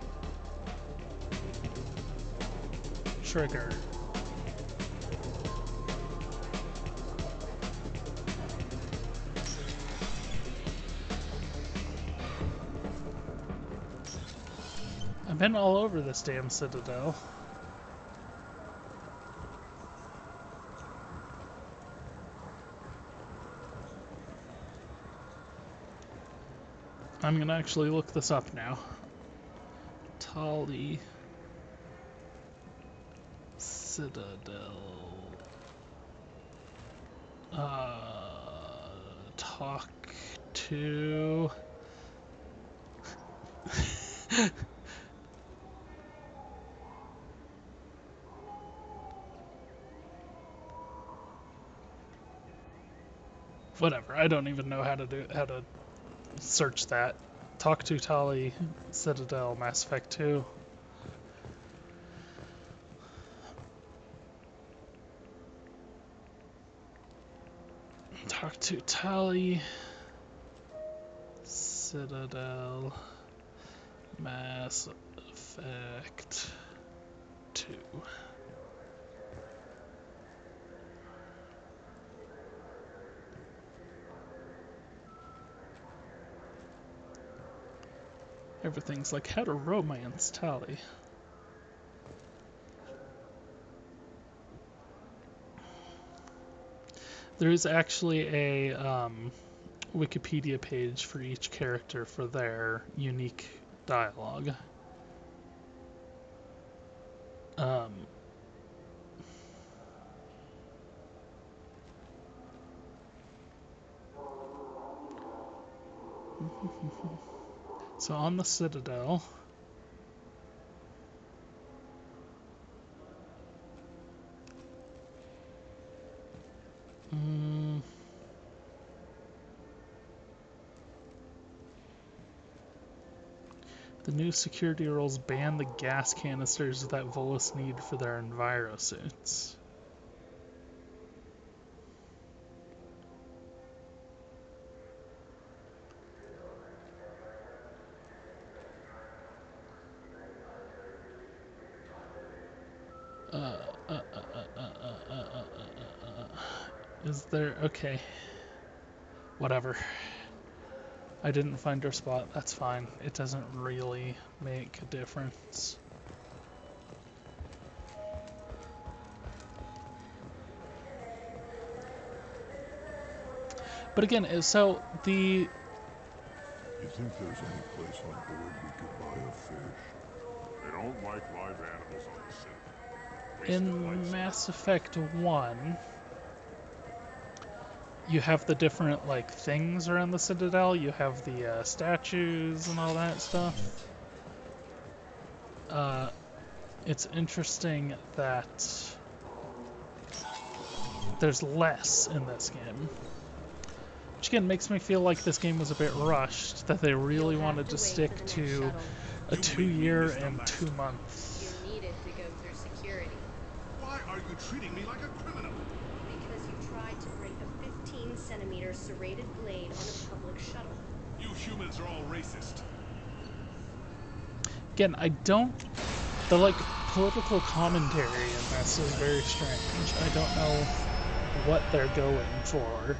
trigger? I've been all over this damn Citadel. I'm gonna actually look this up now. Tali Citadel. Talk to... Whatever, I don't even know how to search that. Talk to Tali Citadel Mass Effect 2. Talk to Tali Citadel Mass Effect 2. Everything's like how to romance Tali. There is actually a Wikipedia page for each character for their unique dialogue. So on the Citadel, The new security rules ban the gas canisters that Volus need for their envirosuits. Is there... okay. Whatever. I didn't find her spot, that's fine. It doesn't really make a difference. But again, so the... You think there's any place on board we could buy a fish? They don't like live animals on the city. In Mass Effect 1, you have the different, like, things around the Citadel. You have the statues and all that stuff. It's interesting that there's less in this game. Which again makes me feel like this game was a bit rushed, that they really wanted to stick to a 2 year and 2 months. You needed to go through security. Why are you treating me like a criminal? Because you tried to break a 15-centimeter serrated blade on a public shuttle. You humans are all racist. Again, I don't... the, like, political commentary in this is very strange. I don't know what they're going for.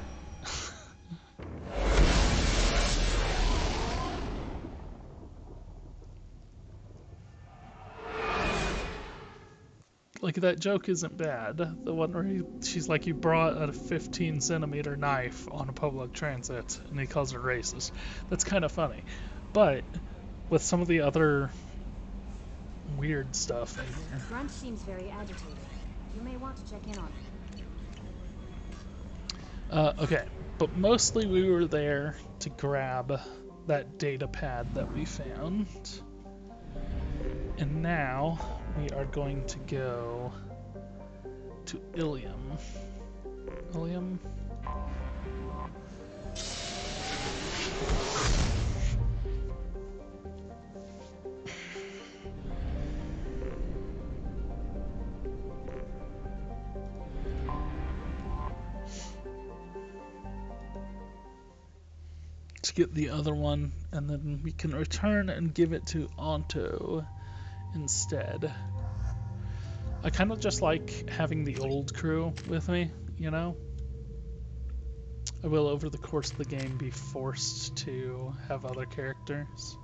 Like, that joke isn't bad. The one where she's like, you brought a 15-centimeter knife on a public transit, and he calls her racist. That's kind of funny. But with some of the other weird stuff in here. Grunt seems very agitated. You may want to check in on him. Okay, but mostly we were there to grab that data pad that we found. And now we are going to go to Ilium. Ilium? To get the other one, and then we can return and give it to Anto instead. I kind of just like having the old crew with me, you know? I will, over the course of the game, be forced to have other characters.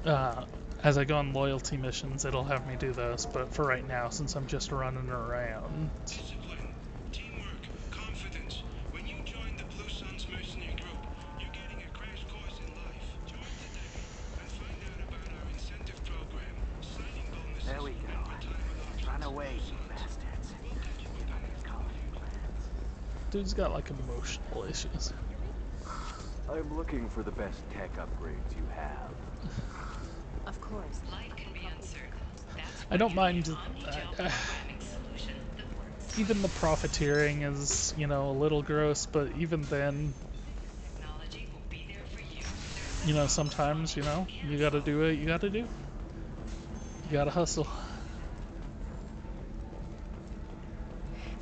As I go on loyalty missions, it'll have me do those, but for right now, since I'm just running around... Discipline, teamwork, confidence. When you join the Blue Suns mercenary group, you're getting a crash course in life. Join today and find out about our incentive program, signing bonuses, There we go. and retirement options. Run away, you bastards. Give up your colony plans. Dude's got like emotional issues. I'm looking for the best tech upgrades you have. Of course. Life can be uncertain. That's I don't mind... programming solution that works. even the profiteering is, you know, a little gross, but even then... Technology will be there for you. You know, sometimes, you know, you gotta do what you gotta do. You gotta hustle.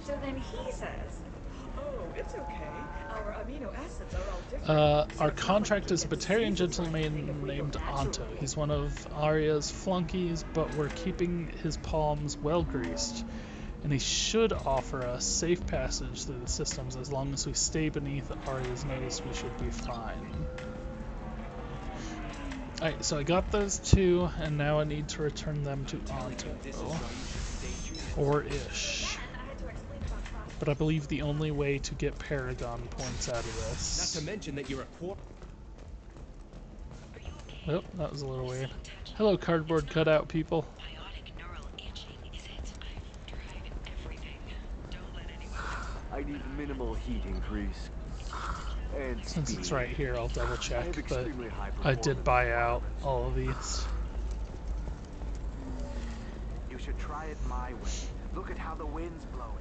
So then he says, oh, it's okay. Our amino acids are all different. Our contract is a Batarian gentleman named Anto. He's one of Arya's flunkies, but we're keeping his palms well greased. And he should offer us safe passage through the systems. As long as we stay beneath Arya's nose, we should be fine. Alright, so I got those two, and now I need to return them to Anto. Or Ish. But I believe the only way to get Paragon points out of this... Not to mention that you're a quarter. Oh, that was a little weird. Hello, cardboard cutout people. I need minimal heat increase. And Since it's speed. right here, I'll double I check, have but extremely high I did performance buy out requirements. all of these. You should try it my way. Look at how the wind's blowing.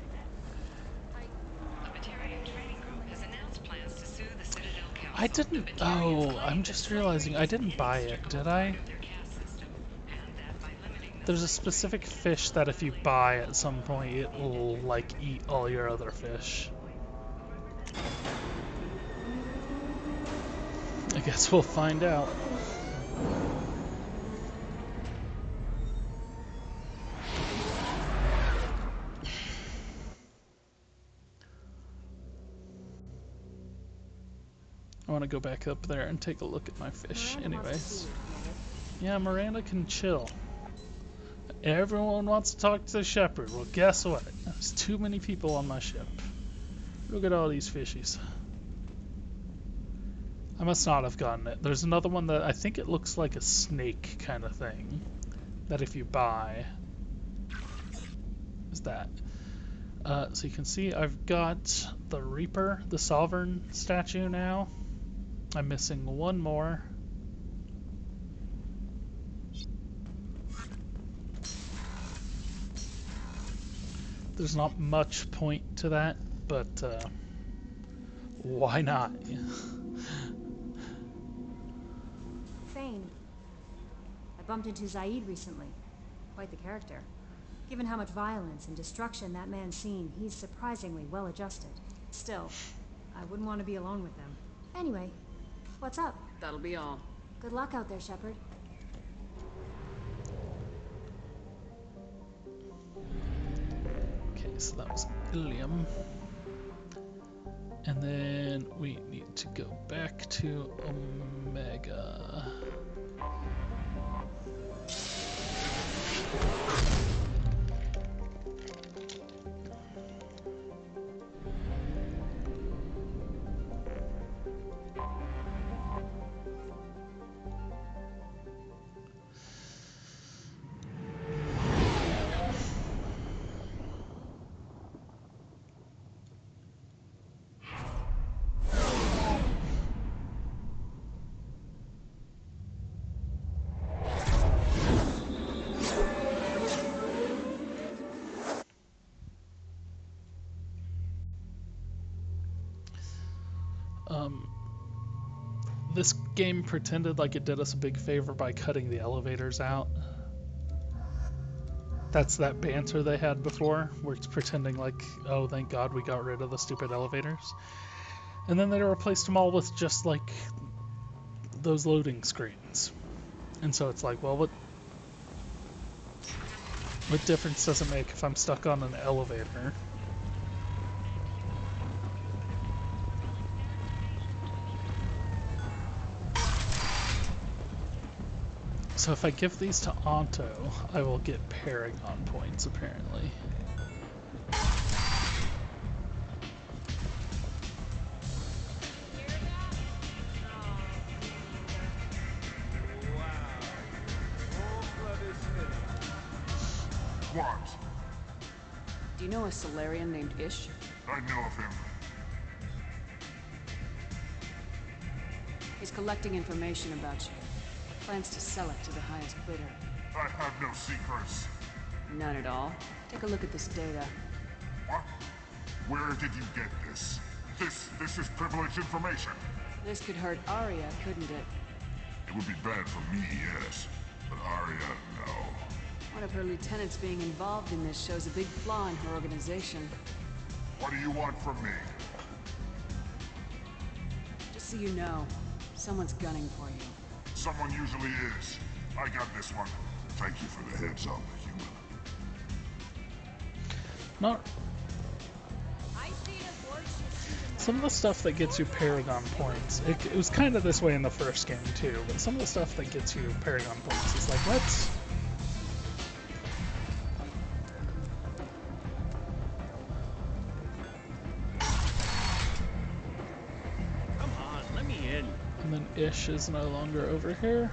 A Batarian training group has announced plans to sue the Citadel I didn't... Oh, I'm just realizing I didn't buy it, did I? There's a specific fish that if you buy at some point, it will, like, eat all your other fish. I guess we'll find out. I want to go back up there and take a look at my fish anyways. Yeah, Miranda can chill. Everyone wants to talk to the shepherd. Well, guess what? There's too many people on my ship. Look at all these fishies. I must not have gotten it. There's another one that I think it looks like a snake kind of thing. That if you buy... is that. So you can see I've got the Reaper, the Sovereign statue now. I'm missing one more. There's not much point to that, but why not? Thane. I bumped into Zaid recently. Quite the character. Given how much violence and destruction that man's seen, he's surprisingly well adjusted. Still, I wouldn't want to be alone with them. Anyway, what's up? That'll be all. Good luck out there, Shepard. Okay, so that was Ilium. And then we need to go back to Omega. This game pretended like it did us a big favor by cutting the elevators out. That's that banter they had before, where it's pretending like, oh, thank God we got rid of the stupid elevators. And then they replaced them all with just like those loading screens. And so it's like, well, what difference does it make if I'm stuck on an elevator? So if I give these to Anto, I will get Paragon points, apparently. What? Do you know a Solarian named Ish? I know of him. He's collecting information about you. Plans to sell it to the highest bidder. I have no secrets. None at all. Take a look at this data. What? Where did you get this? This is privileged information. This could hurt Arya, couldn't it? It would be bad for me, yes. But Arya, no. One of her lieutenants being involved in this shows a big flaw in her organization. What do you want from me? Just so you know, someone's gunning for you. Someone usually is. I got this one. Thank you for the heads up, human. Not... Some of the stuff that gets you Paragon points, it was kind of this way in the first game too, but some of the stuff that gets you Paragon points is like, let's... Come on, let me in. And then Ish is no longer over here.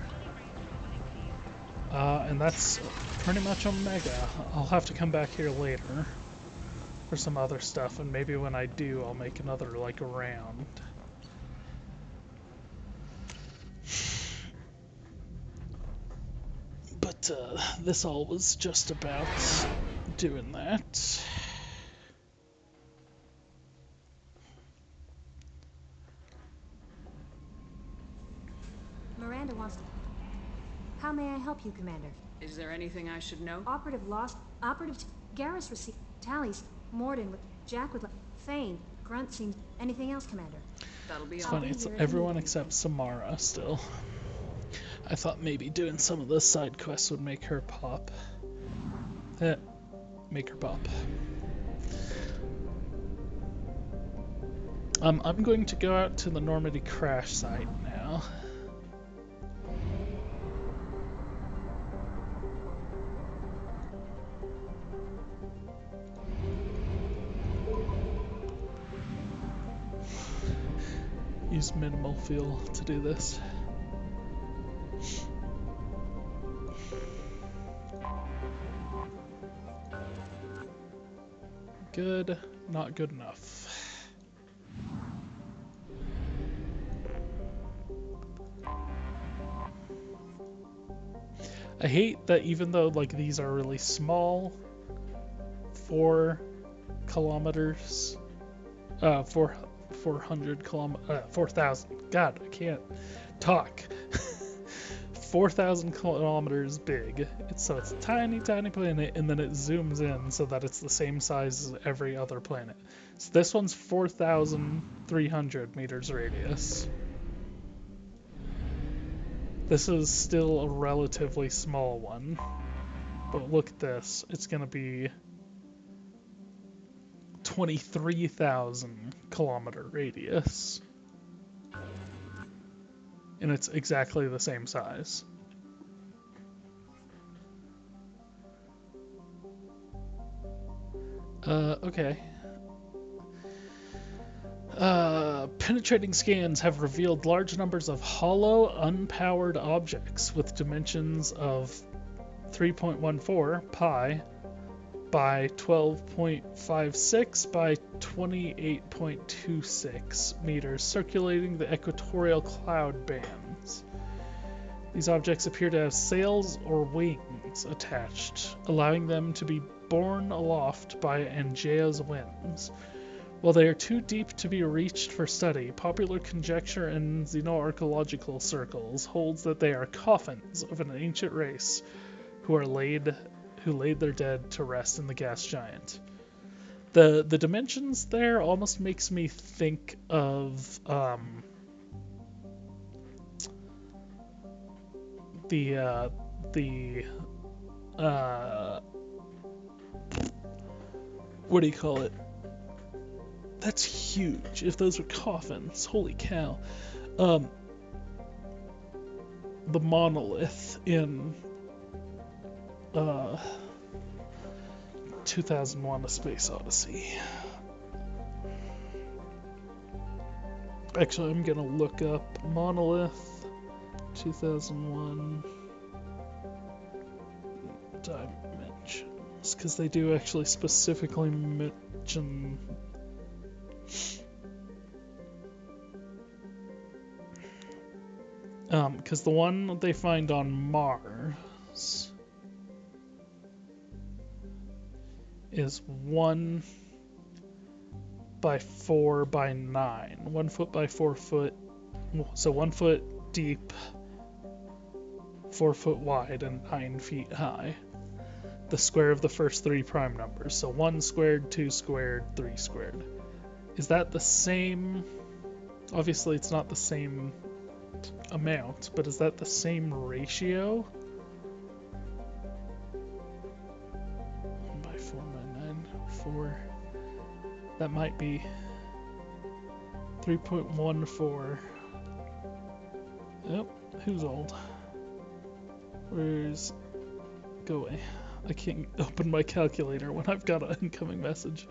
And that's pretty much Omega. I'll have to come back here later for some other stuff, and maybe when I do, I'll make another, like, round. But, this all was just about doing that. Commander wants to... How may I help you, Commander? Is there anything I should know? Operative lost... Operative Garrus received tallies. Morden with Jack with Fane. Grunt seems... Anything else, Commander? That'll be It's all. funny, it's everyone except Samara still. I thought maybe doing some of the side quests would make her pop. Make her pop. I'm going to go out to the Normandy crash site now. Use minimal fuel to do this. Good, not good enough. I hate that even though like these are really small, 4 kilometers, 400 kilometers, 4,000, God, I can't talk. 4,000 kilometers big. So it's a tiny, tiny planet, and then it zooms in so that it's the same size as every other planet. So this one's 4,300 meters radius. This is still a relatively small one, but look at this. It's going to be 23,000 kilometer radius. And it's exactly the same size. Okay. Penetrating scans have revealed large numbers of hollow, unpowered objects with dimensions of 3.14 pi by 12.56 by 28.26 meters circulating the equatorial cloud bands. These objects appear to have sails or wings attached, allowing them to be borne aloft by Angea's winds. While they are too deep to be reached for study, popular conjecture in xenoarchaeological circles holds that they are coffins of an ancient race who laid their dead to rest in the gas giant. The dimensions there almost makes me think of what do you call it? That's huge. If those were coffins, holy cow. The monolith in 2001: A Space Odyssey. Actually, I'm gonna look up monolith 2001 dimensions, because they do actually specifically mention because the one they find on Mars is 1 by 4 by 9. 1 foot by 4 foot. So 1 foot deep, 4 foot wide, and 9 feet high. The square of the first 3 prime numbers. So 1 squared, 2 squared, 3 squared. Is that the same? Obviously, it's not the same amount, but is that the same ratio? 1 by 4 by 9, 4. That might be 3.14. Yep, who's old? Where's... Go away. I can't open my calculator when I've got an incoming message.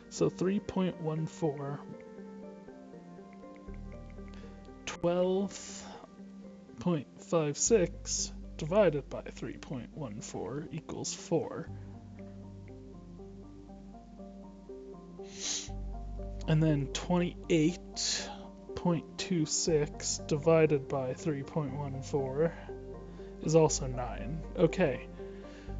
So 3.14. 12.56 divided by 3.14 equals 4. And then 28.26 divided by 3.14 is also 9. Okay.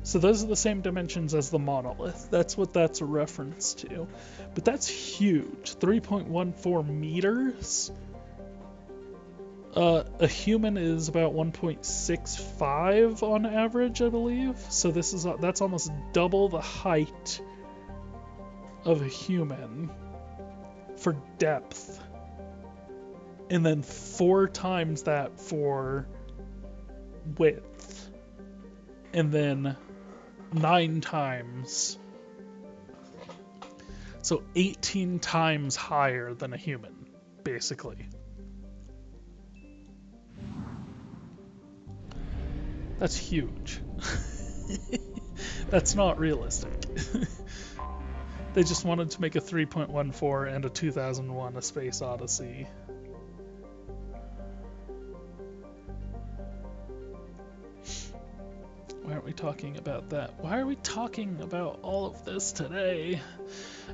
So those are the same dimensions as the monolith. That's what that's a reference to. But that's huge. 3.14 meters? A human is about 1.65 on average, I believe. So that's almost double the height of a human for depth, and then 4 times that for width, and then 9 times, so 18 times higher than a human, basically. That's huge. That's not realistic. They just wanted to make a 3.14 and a 2001 A Space Odyssey. Why aren't we talking about that? Why are we talking about all of this today?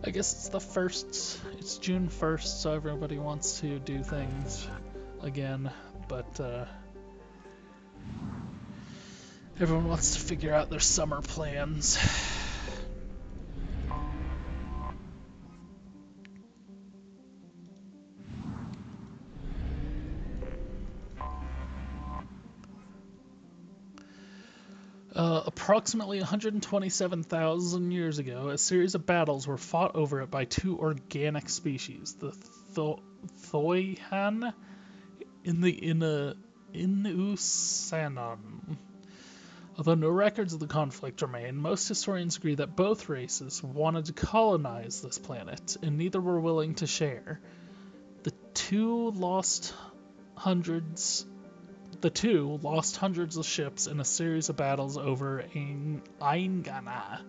I guess it's the first, it's June 1st, so everybody wants to do things again, but everyone wants to figure out their summer plans. Approximately 127,000 years ago, a series of battles were fought over it by 2 organic species, the Thoihan and the Inusanon. Although no records of the conflict remain, most historians agree that both races wanted to colonize this planet, and neither were willing to share. The two lost hundreds of ships in a series of battles over Aingana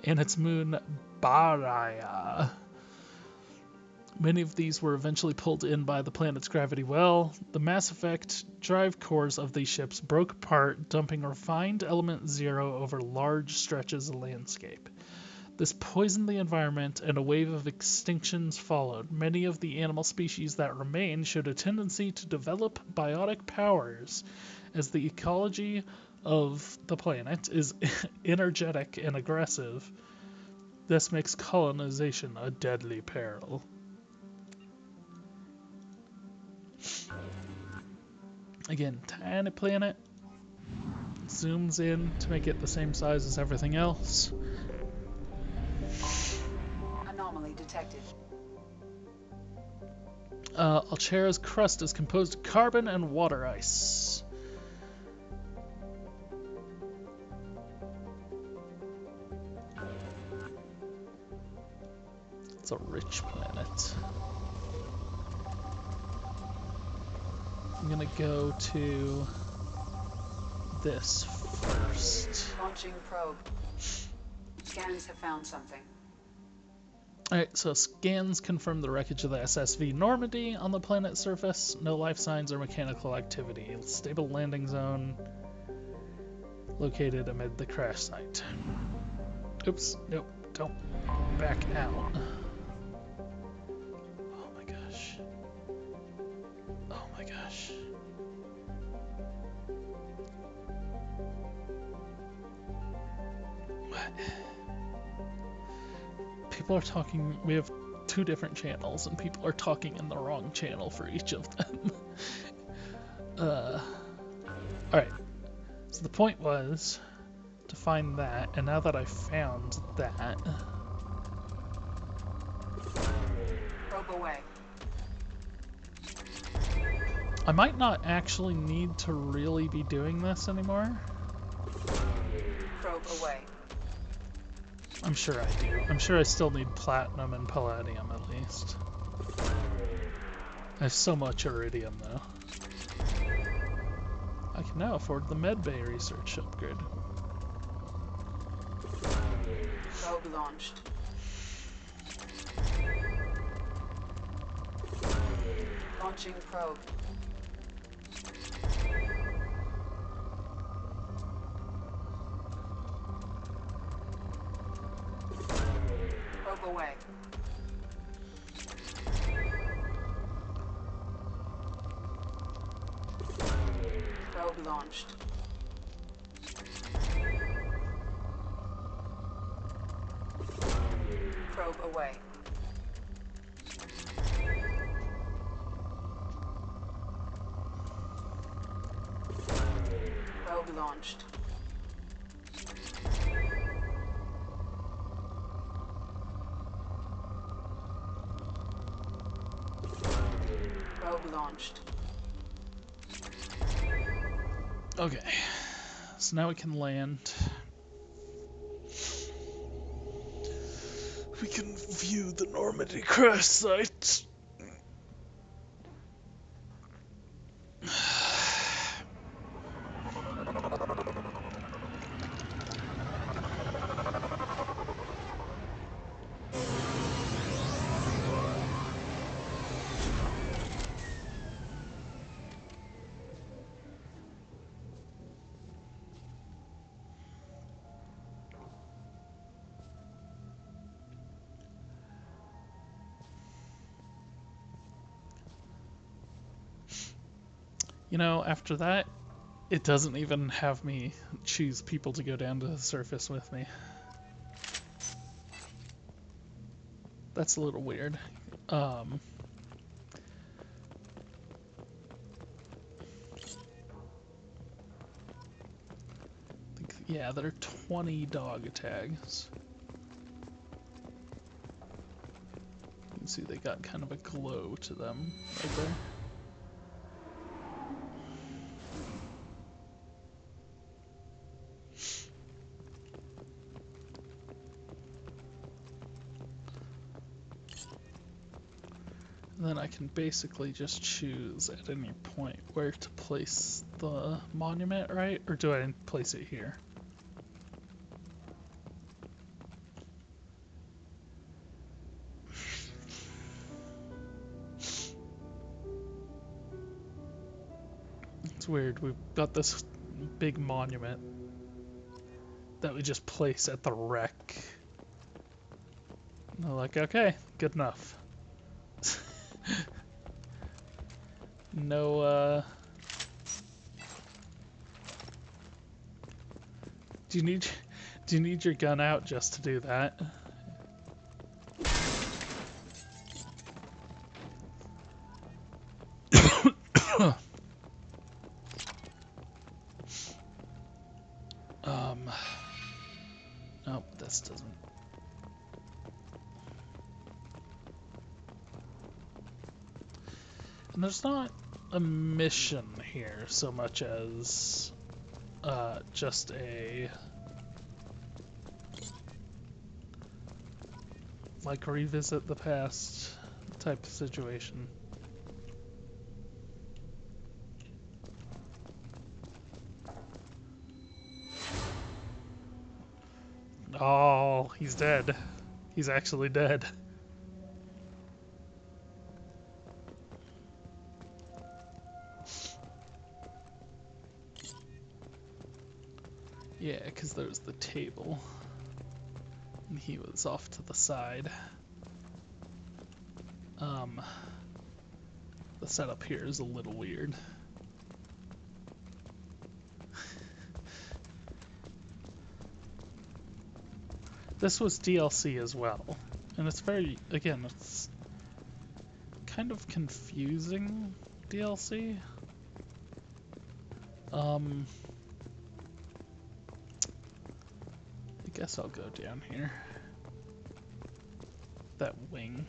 and its moon Baraya. Many of these were eventually pulled in by the planet's gravity well. The Mass Effect drive cores of these ships broke apart, dumping refined element 0 over large stretches of landscape. This poisoned the environment, and a wave of extinctions followed. Many of the animal species that remained showed a tendency to develop biotic powers, as the ecology of the planet is energetic and aggressive. This makes colonization a deadly peril. Again, tiny planet. Zooms in to make it the same size as everything else. Anomaly detected. Altera's crust is composed of carbon and water ice. It's a rich planet. I'm gonna go to this first. Launching probe. Scans have found something. Alright, so scans confirm the wreckage of the SSV Normandy on the planet's surface. No life signs or mechanical activity. Stable landing zone located amid the crash site. Oops, nope, don't back out. Oh my gosh. Oh my gosh. What? People are talking, we have 2 different channels, and people are talking in the wrong channel for each of them. Alright, so the point was to find that, and now that I found that... Probe away. I might not actually need to really be doing this anymore. Probe away. I'm sure I do. I'm sure I still need platinum and palladium at least. I have so much iridium though. I can now afford the medbay research upgrade. Probe launched. Launching probe. Probe away. Probe launched. Probe away. launched. Probe launched. Okay, so now we can land. We can view the Normandy crash site. You know, after that, it doesn't even have me choose people to go down to the surface with me. That's a little weird. Yeah, there are 20 dog tags. You can see they got kind of a glow to them right there. And then I can basically just choose at any point where to place the monument, right? Or do I place it here? It's weird, we've got this big monument that we just place at the wreck. And they're like, okay, good enough. No, do you need your gun out just to do that? Nope, this doesn't. And there's not a mission here so much as just a like revisit the past type of situation. Oh, he's dead. He's actually dead. Yeah, because there was the table. And he was off to the side. The setup here is a little weird. This was DLC as well. And it's very, again, it's kind of confusing DLC. I guess I'll go down here. That wing.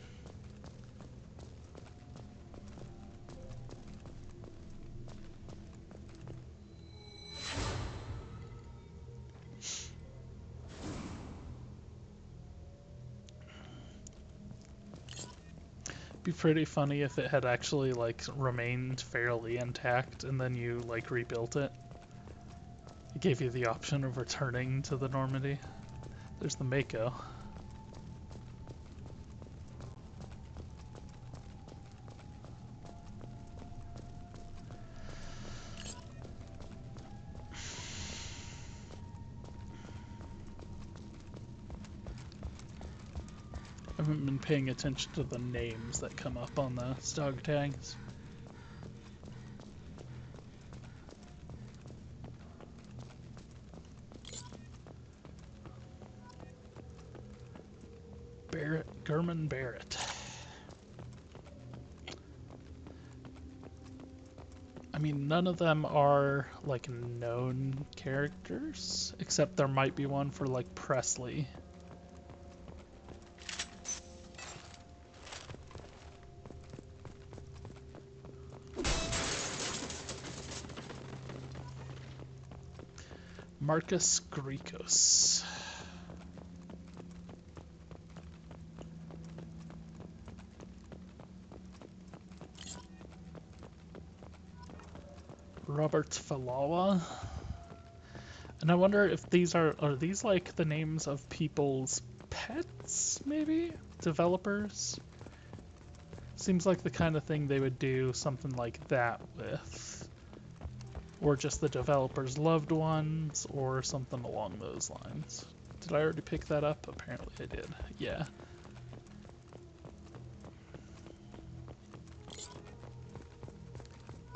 Be pretty funny if it had actually like remained fairly intact and then you like rebuilt it. It gave you the option of returning to the Normandy. There's the Mako. I haven't been paying attention to the names that come up on the dog tags. German Barrett. mean, none of them are, like, known characters, except there might be one for, like, Presley. Marcus Gricos. Robert Falawa. And I wonder if these are these like the names of people's pets, maybe? Developers? Seems like the kind of thing they would do something like that with. Or just the developer's loved ones, or something along those lines. Did I already pick that up? Apparently I did. Yeah.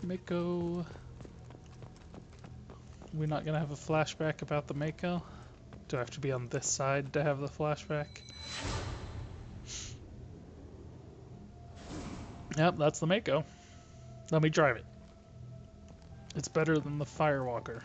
Mako. We're not gonna have a flashback about the Mako? Do I have to be on this side to have the flashback? Yep, that's the Mako. Let me drive it. It's better than the Firewalker.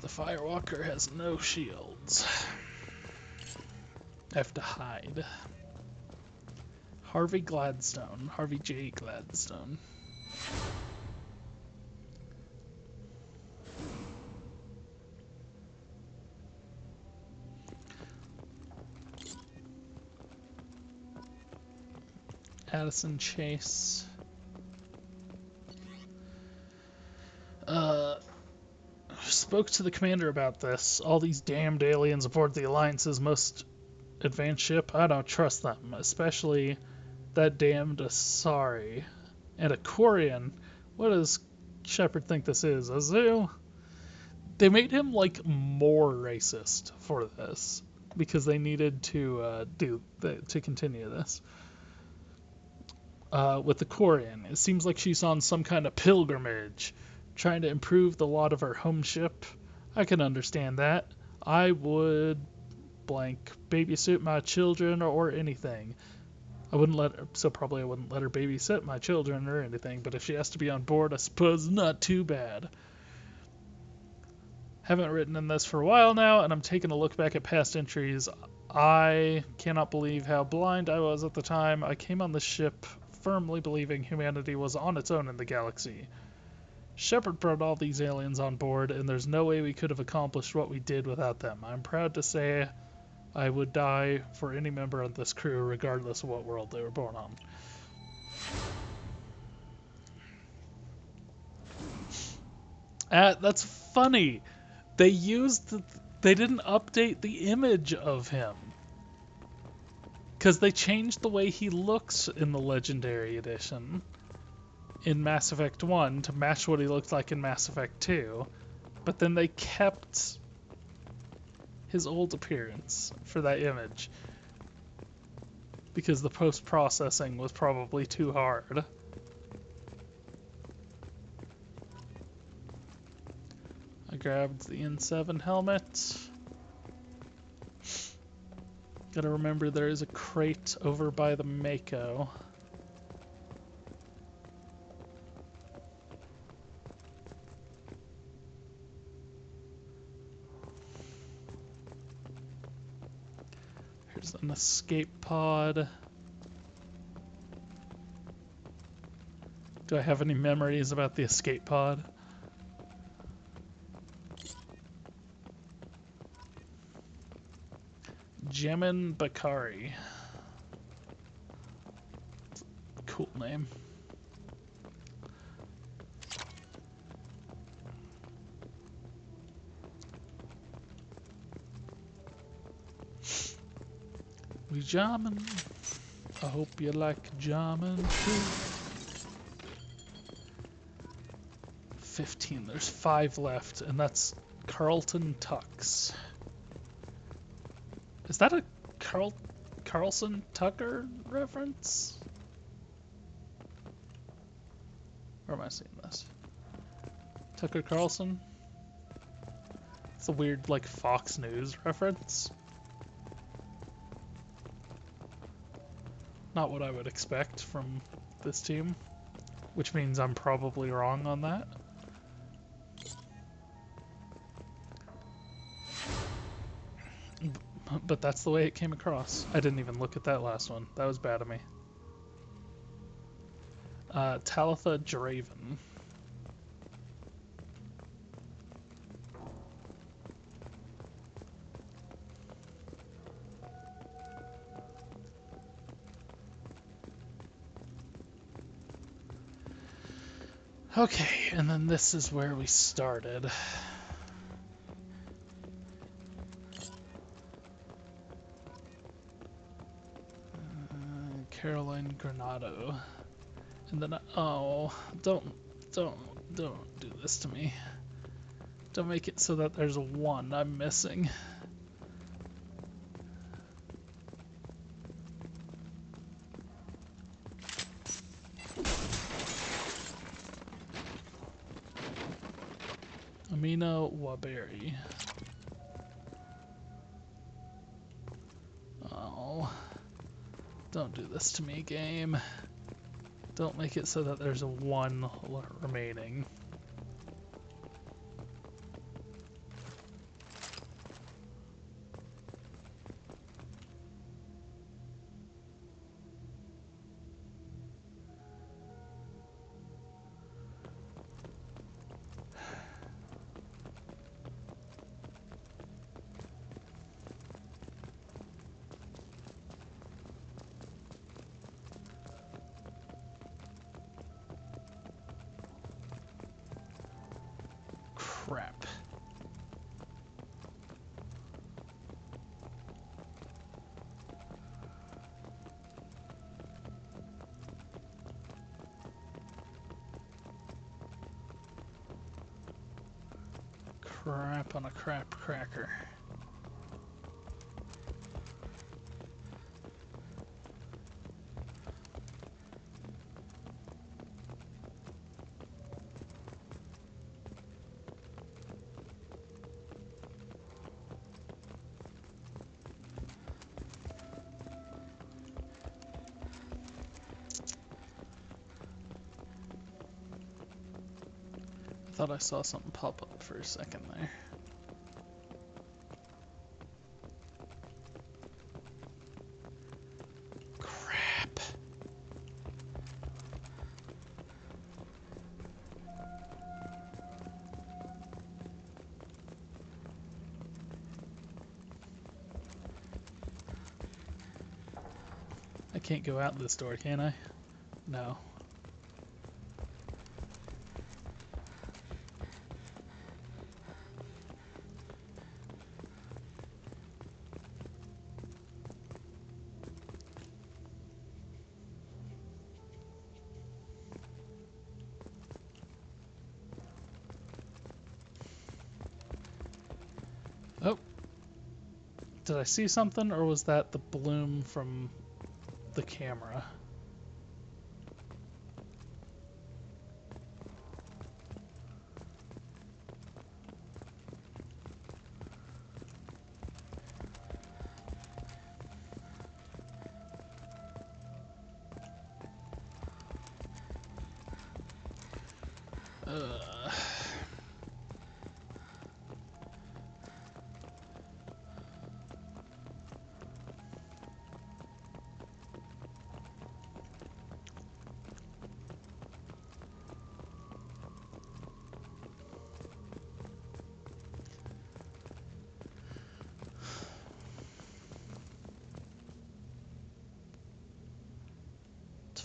The Firewalker has no shields. I have to hide. Harvey Gladstone. Harvey J. Gladstone. Addison Chase. Spoke to the commander about this. All these damned aliens aboard the Alliance's most advanced ship, I don't trust them, especially that damned Asari. And a Quarian. What does Shepard think this is? A zoo? They made him, like, more racist for this. Because they needed to to continue this. With the Quarian. It seems like she's on some kind of pilgrimage, trying to improve the lot of her home ship. I can understand that. I would blank babysit my children or anything. I wouldn't let her, so probably I wouldn't let her babysit my children or anything, but if she has to be on board, I suppose not too bad. Haven't written in this for a while now, and I'm taking a look back at past entries. I cannot believe how blind I was at the time. I came on the ship firmly believing humanity was on its own in the galaxy. Shepard brought all these aliens on board, and there's no way we could have accomplished what we did without them. I'm proud to say I would die for any member of this crew, regardless of what world they were born on. That's funny. They didn't update the image of him. Because they changed the way he looks in the Legendary Edition in Mass Effect 1 to match what he looked like in Mass Effect 2. But then they kept his old appearance for that image. Because the post-processing was probably too hard. I grabbed the N7 helmet. Gotta remember there is a crate over by the Mako. Here's an escape pod. Do I have any memories about the escape pod? Jemin Bakari. Cool name. We jamming. I hope you like jamming too. 15. There's 5 left, and that's Carlton Tux. Is that a Carlson Tucker reference? Where am I seeing this? Tucker Carlson? It's a weird, like, Fox News reference. Not what I would expect from this team, which means I'm probably wrong on that. But that's the way it came across. I didn't even look at that last one. That was bad of me. Talitha Draven. Okay, and then this is where we started. Caroline Granado. And then, oh, don't do this to me. Don't make it so that there's a 1 I'm missing. Amina Waberi. Oh, don't do this to me, game. Don't make it so that there's a 1 remaining. Crap. Crap on a crap cracker. I thought I saw something pop up for a second there. Crap. I can't go out this door, can I? No. Oh. Did I see something, or was that the bloom from the camera?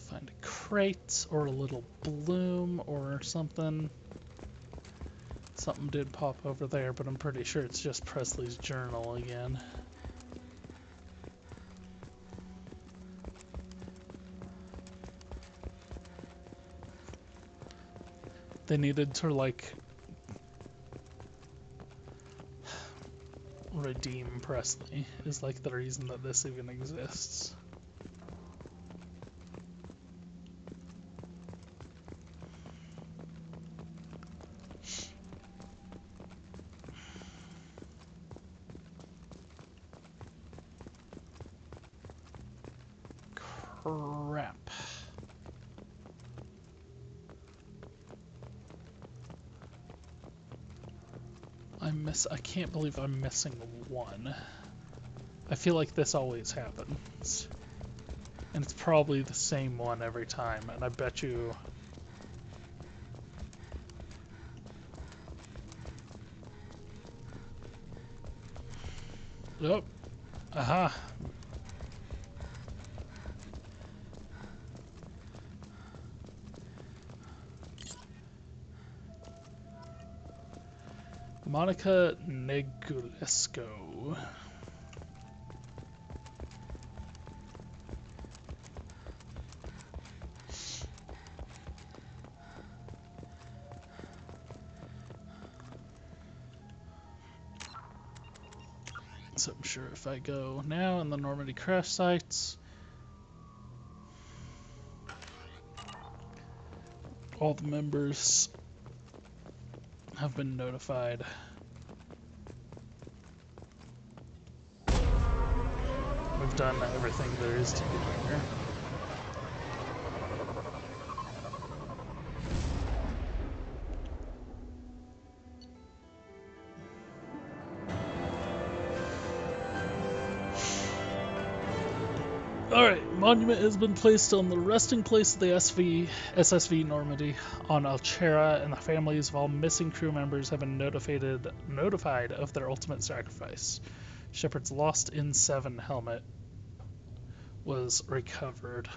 Find a crate or a little bloom or something. Something did pop over there, but I'm pretty sure it's just Presley's journal again. They needed to, like, redeem Presley, is like the reason that this even exists. Crap. I can't believe I'm missing one. I feel like this always happens. And it's probably the same one every time, and I bet you... Nope. Aha. Monica Negulesco. So I'm sure if I go now in the Normandy crash sites, all the members have been notified. We've done everything there is to do here. Alright, monument has been placed on the resting place of the SSV Normandy on Alchera, and the families of all missing crew members have been notified of their ultimate sacrifice. Shepard's lost N7 helmet was recovered.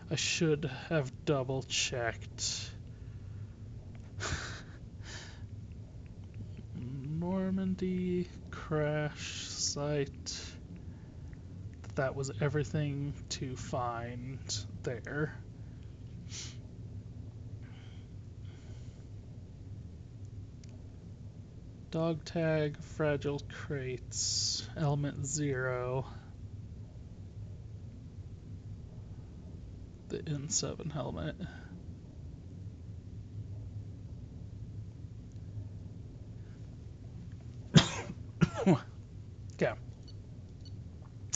I should have double checked. Normandy crash site. That was everything to find there. Dog tag, fragile crates, element 0. The N7 helmet. Okay.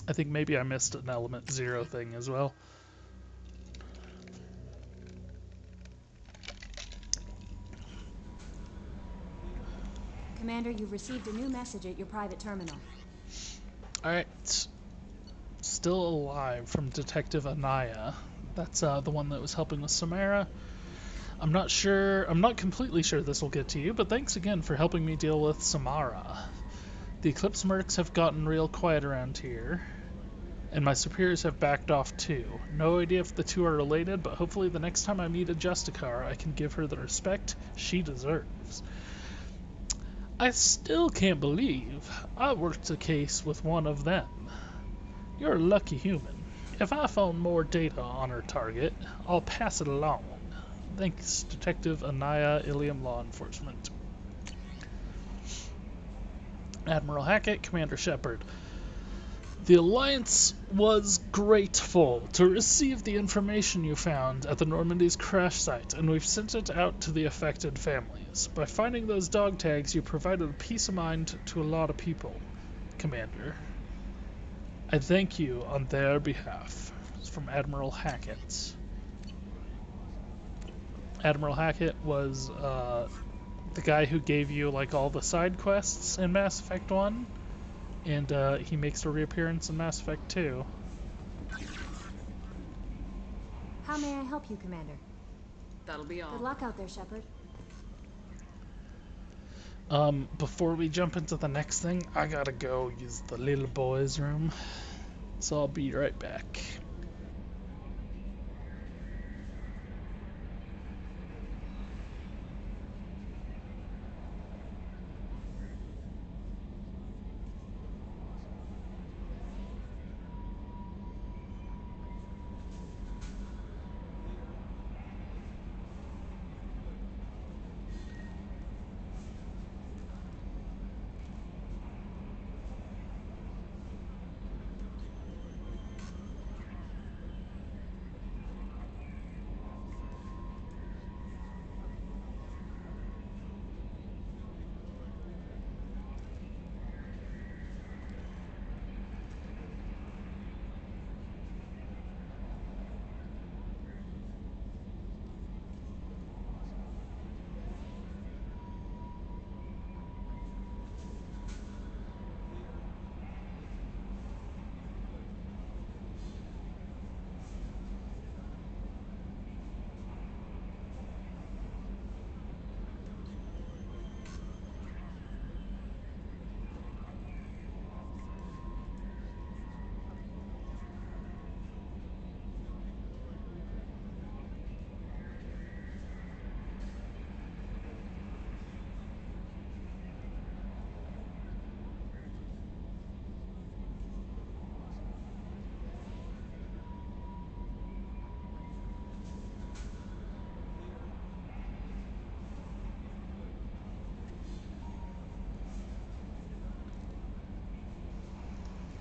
I think maybe I missed an element 0 thing as well. Commander, you've received a new message at your private terminal. Alright. Still alive from Detective Anaya. That's the one that was helping with Samara. I'm not completely sure this will get to you, but thanks again for helping me deal with Samara. The Eclipse mercs have gotten real quiet around here, and my superiors have backed off too. No idea if the two are related, but hopefully the next time I meet a Justicar, I can give her the respect she deserves. I still can't believe I worked a case with one of them. You're a lucky human. If I find more data on her target, I'll pass it along. Thanks, Detective Anaya, Ilium Law Enforcement. Admiral Hackett, Commander Shepard. The Alliance was grateful to receive the information you found at the Normandy's crash site, and we've sent it out to the affected families. By finding those dog tags, you provided peace of mind to a lot of people, Commander. I thank you on their behalf. It's from Admiral Hackett. Admiral Hackett was the guy who gave you like all the side quests in Mass Effect 1, and he makes a reappearance in Mass Effect 2. How may I help you, Commander? That'll be all. Good luck out there, Shepard. Before we jump into the next thing, I gotta go use the little boy's room, so I'll be right back.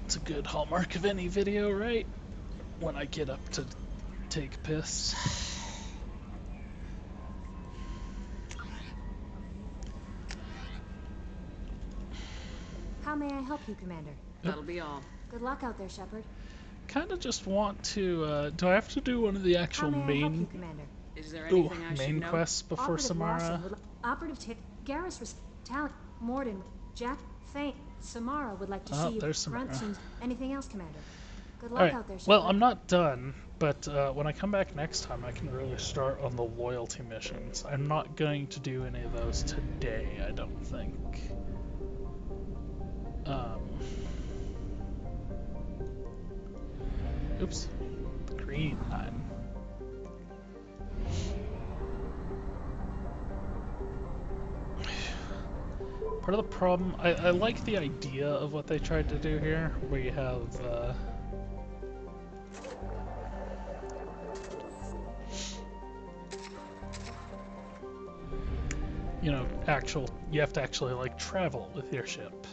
It's a good hallmark of any video, right? When I get up to take a piss. How may I help you, Commander? That'll be all. Good luck out there, Shepard. Kind of just want to, do I have to do one of the actual How may I help you, main, Commander? Is there anything I should main know? quests before Operative Samara? Lawson Operative Garrus Talent, Morden, Jack, Faint, Samara would like to see you. There's Samara. Grunts, anything else, Commander? Good luck Alright, out there, Shepard. well, I'm not done, but when I come back next time, I can really start on the loyalty missions. I'm not going to do any of those today, I don't think. Oops. Green line. Part of the problem, I like the idea of what they tried to do here, where you have, you know, you have to actually, like, travel with your ship.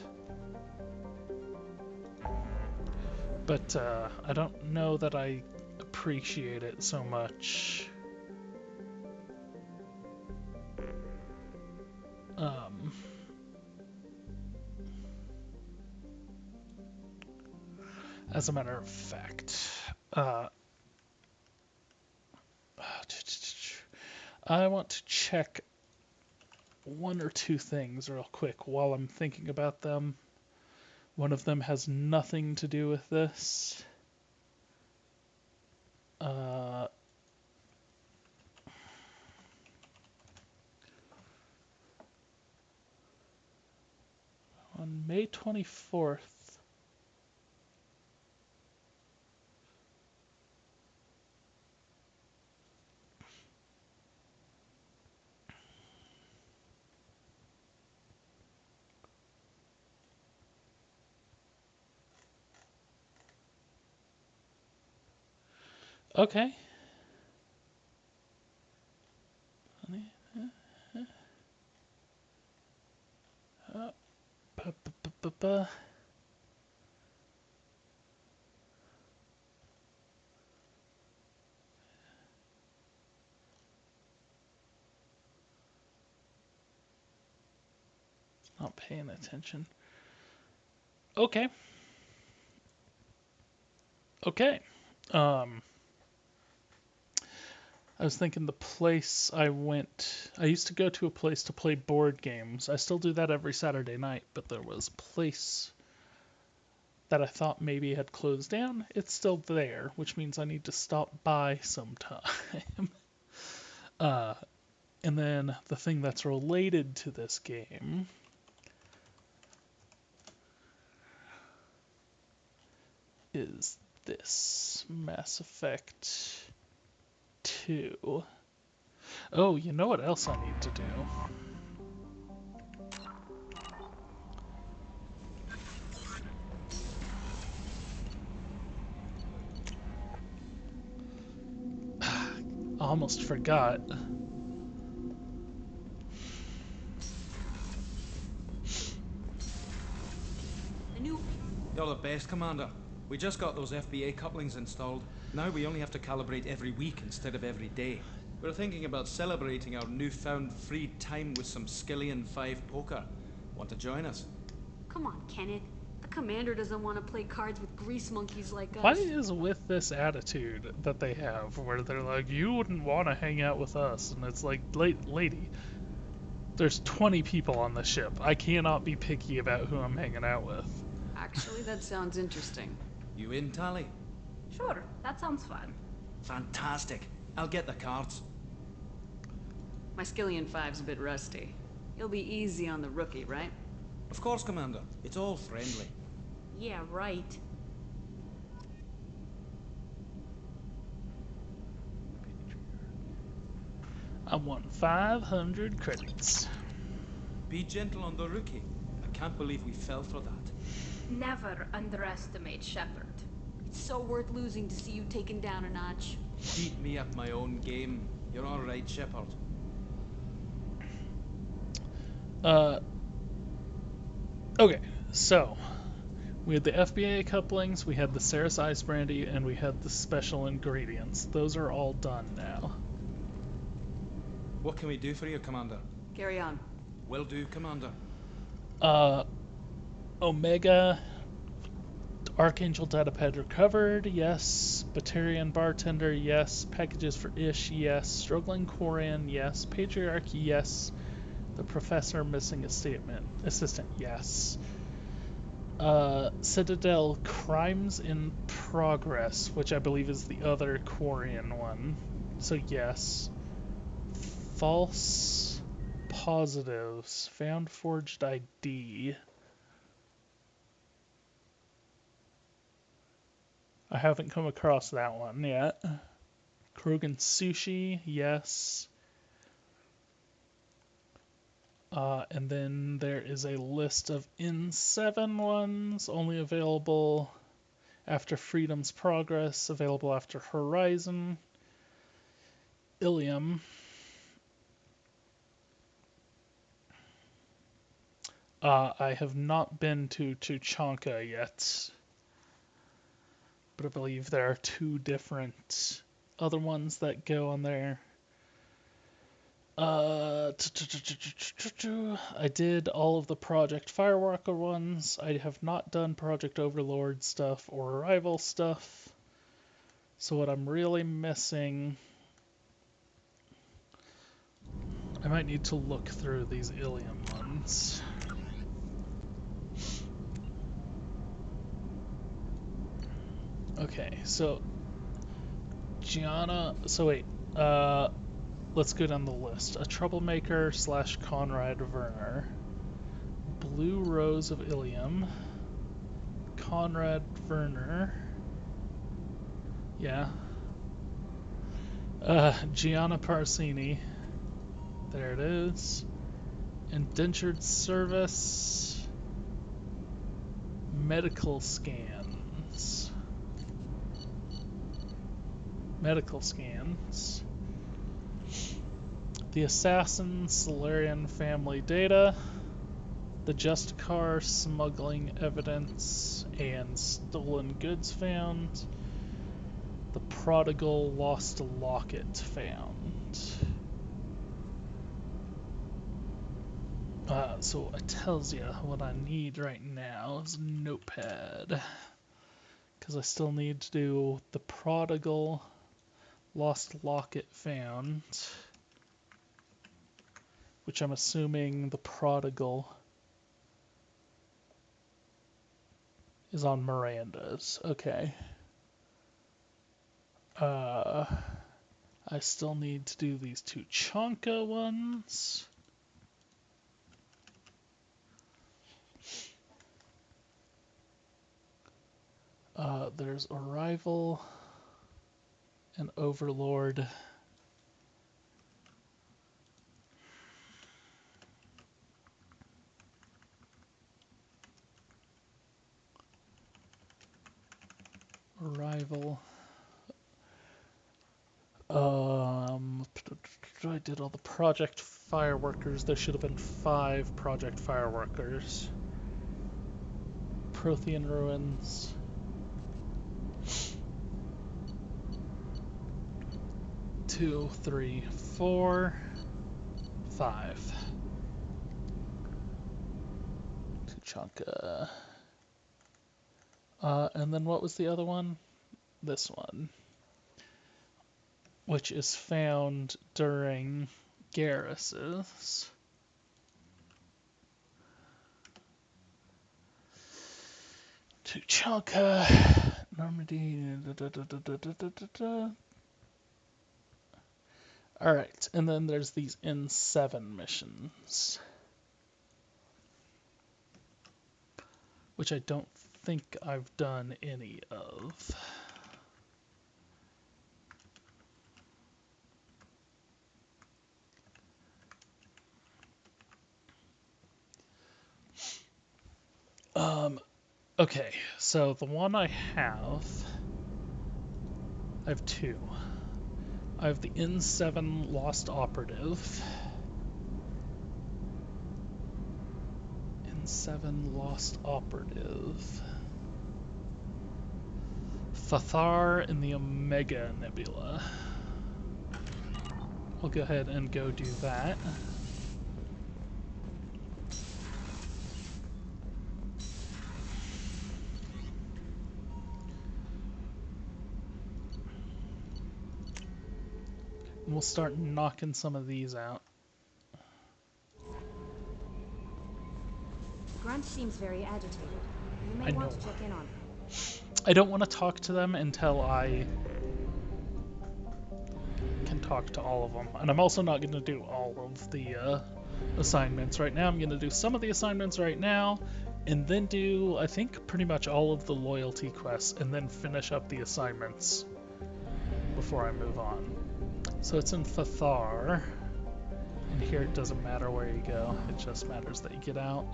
But, I don't know that I appreciate it so much. As a matter of fact, I want to check one or two things real quick while I'm thinking about them. One of them has nothing to do with this. On May 24th, okay. Not paying attention. Okay. Okay. I was thinking the place I used to go to a place to play board games. I still do that every Saturday night, but there was a place that I thought maybe had closed down. It's still there, which means I need to stop by sometime. And then the thing that's related to this game is this Mass Effect 2. Oh, you know what else I need to do? I almost forgot. You're the best, Commander. We just got those FBA couplings installed. Now we only have to calibrate every week instead of every day. We're thinking about celebrating our newfound free time with some Skillian 5 poker. Want to join us? Come on, Kenneth. The commander doesn't want to play cards with grease monkeys like us. What is with this attitude that they have, where they're like, you wouldn't want to hang out with us, and it's like, lady, there's 20 people on the ship. I cannot be picky about who I'm hanging out with. Actually, that sounds interesting. You in, Tally? Sure, that sounds fun. Fantastic. I'll get the cards. My Skillian 5's a bit rusty. You'll be easy on the rookie, right? Of course, Commander. It's all friendly. Yeah, right. I want 500 credits. Be gentle on the rookie. I can't believe we fell for that. Never underestimate Shepard. It's so worth losing to see you taken down a notch. Beat me at my own game. You're all right, Shepard. Okay, so We had the FBA couplings, we had the Ceres Ice Brandy, and we had the special ingredients. Those are all done now. What can we do for you, Commander? Carry on. Will do, Commander. Omega, Archangel datapad recovered, yes. Batarian bartender, yes. Packages for Ish, yes. Struggling Quarian, yes. Patriarch, yes. The professor missing assistant, yes. Citadel crimes in progress, which I believe is the other Quarian one. So yes. False positives. Found forged ID. I haven't come across that one yet. Krogan Sushi, yes. And then there is a list of N7 ones, only available after Freedom's Progress, available after Horizon. Ilium. I have not been to Tuchanka yet, but I believe there are 2 different other ones that go on there. I did all of the Project Firewalker ones. I have not done Project Overlord stuff or Arrival stuff. So what I'm really missing... I might need to look through these Ilium ones. Okay, so... Gianna... So wait, let's go down the list. A Troublemaker / Conrad Werner. Blue Rose of Ilium. Conrad Werner. Yeah. Gianna Parsini. There it is. Indentured Service. Medical Scans. Medical Scans. The Assassin, Solarian Family Data, the Just Car Smuggling Evidence and Stolen Goods Found, the Prodigal Lost Locket Found. So it tells you what I need right now is a notepad, because I still need to do the Prodigal Lost Locket Found, which I'm assuming the Prodigal is on Miranda's. Okay. I still need to do these 2 Chonka ones. There's Arrival and Overlord. Arrival. I did all the Project Fireworkers. There should have been 5 Project Fireworkers. Prothean Ruins. Two, 3, 4, 5. Tuchanka. And then what was the other one? This one. Which is found during Garrus's. Tuchanka. Normandy. Alright, and then there's these N7 missions. Which I don't think I've done any of. Okay, so the one I have 2. I have the N7 Lost Operative. N7 Lost Operative. Fathar in the Omega Nebula. We'll go ahead and go do that. And we'll start knocking some of these out. Grunt seems very agitated. You may want to check in on her. I don't want to talk to them until I can talk to all of them. And I'm also not going to do all of the assignments right now. I'm going to do some of the assignments right now, and then do, I think, pretty much all of the loyalty quests, and then finish up the assignments before I move on. So it's in Fathar, and here it doesn't matter where you go, it just matters that you get out.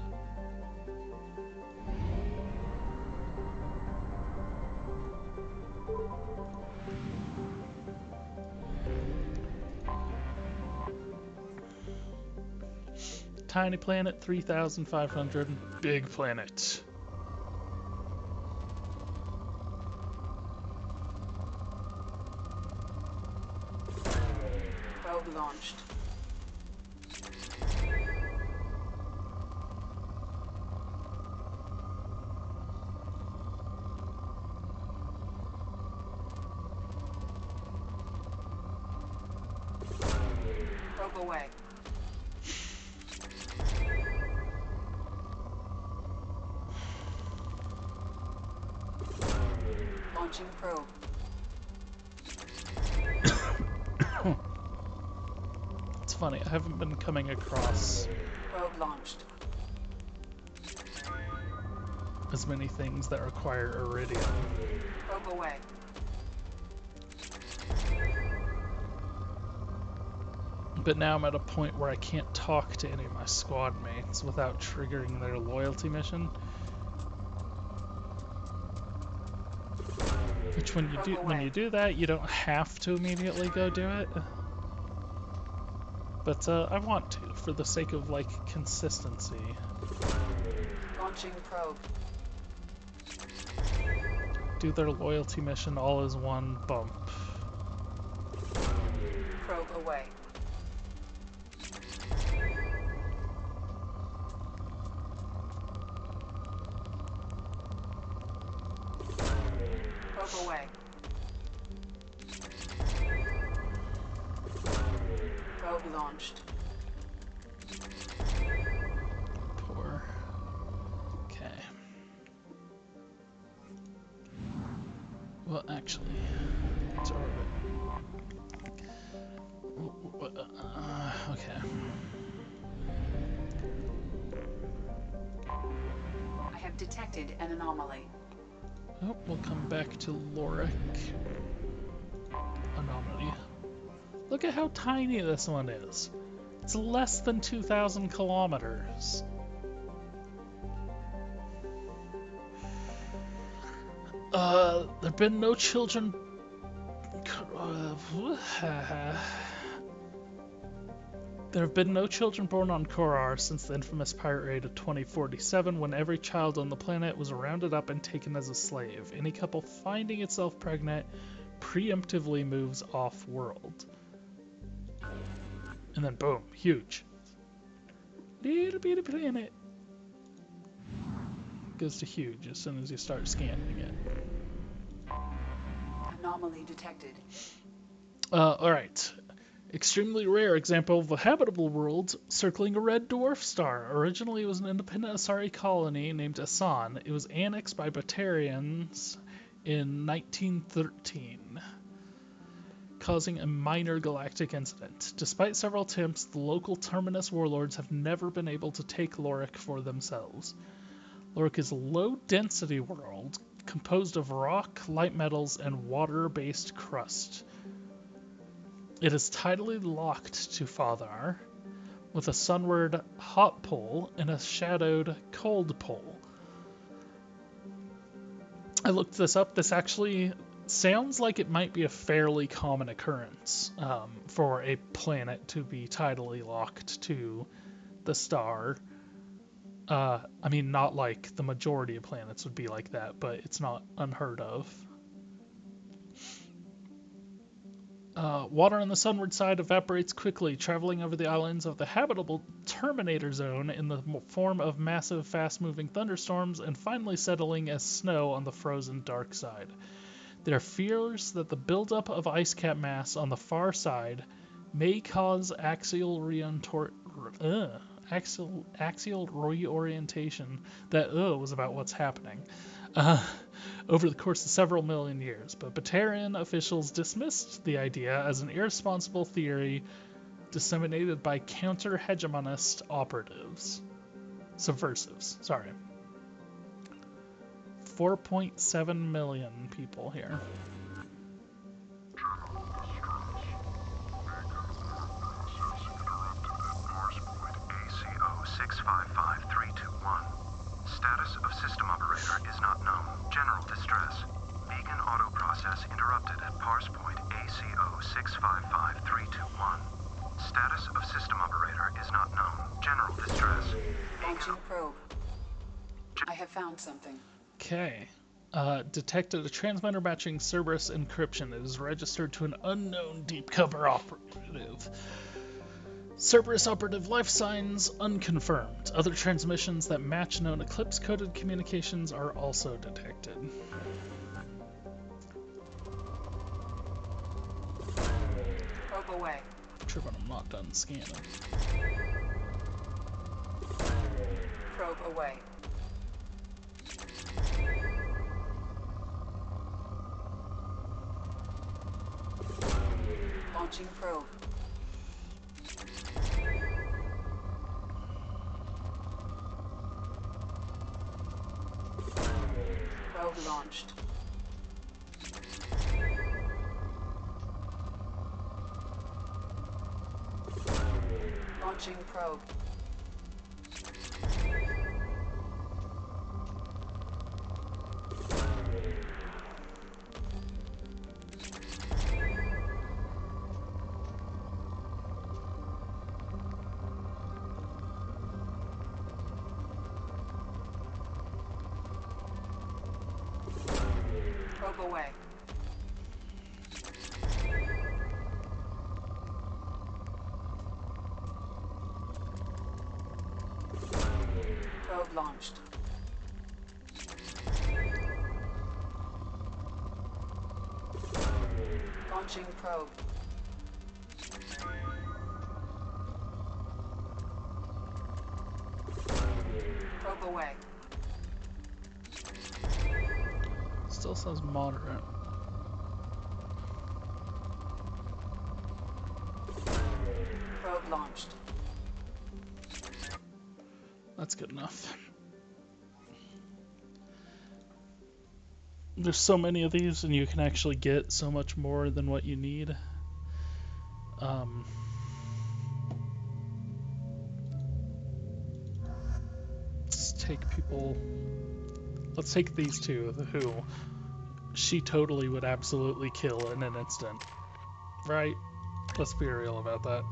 Tiny planet, 3,500. Big planet. Probe launched. Probe away. Launching probe. It's funny, I haven't been coming across Probe launched. as many things that require iridium. Probe away. But now I'm at a point where I can't talk to any of my squad mates without triggering their loyalty mission. Which when you do that, you don't have to immediately go do it. But I want to, for the sake of, like, consistency. Launching probe. Do their loyalty mission all as one bump. Probe away. Probe away. Probe launched. Poor. Okay. Well, actually, it's orbit. Okay. I have detected an anomaly. Oh, we'll come back to Lorik. Anomaly. Look at how tiny this one is. It's less than 2,000 kilometers. There've been no children. There have been no children born on Korar since the infamous pirate raid of 2047, when every child on the planet was rounded up and taken as a slave. Any couple finding itself pregnant preemptively moves off-world. And then boom, huge. Little bitty planet. Goes to huge as soon as you start scanning it. Anomaly detected. Alright. Extremely rare example of a habitable world circling a red dwarf star. Originally, it was an independent Asari colony named Asan. It was annexed by Batarians in 1913, causing a minor galactic incident. Despite several attempts, the local Terminus warlords have never been able to take Lorik for themselves. Lorik is a low-density world composed of rock, light metals, and water-based crust. It is tidally locked to Fathar, with a sunward hot pole and a shadowed cold pole. I looked this up. This actually sounds like it might be a fairly common occurrence for a planet to be tidally locked to the star. I mean, not like the majority of planets would be like that, but it's not unheard of. Water on the sunward side evaporates quickly, traveling over the islands of the habitable Terminator Zone in the form of massive, fast-moving thunderstorms, and finally settling as snow on the frozen dark side. There are fears that the buildup of ice cap mass on the far side may cause axial reorientation. That was about what's happening. Over the course of several million years, but Batarian officials dismissed the idea as an irresponsible theory disseminated by counter-hegemonist subversives. Sorry. 4.7 million people here. Status of system operator is not known. General distress. Beacon auto process interrupted at parse point ACO 655321. Status of system operator is not known. General distress. Launching probe. I have found something. Okay. Detected a transmitter matching Cerberus encryption. It is registered to an unknown deep cover operative. Cerberus operative life signs unconfirmed. Other transmissions that match known Eclipse-coded communications are also detected. Probe away. Sure, but I'm not done scanning. Probe away. Launching probe. Probe launched. Launching probe. Probe away. Probe launched. Launching probe. Probe away. Still says moderate. Probe launched. That's good enough. There's so many of these, and you can actually get so much more than what you need. Let's take people. Let's take these two, the Who. She totally would absolutely kill in an instant. Right? Let's be real about that.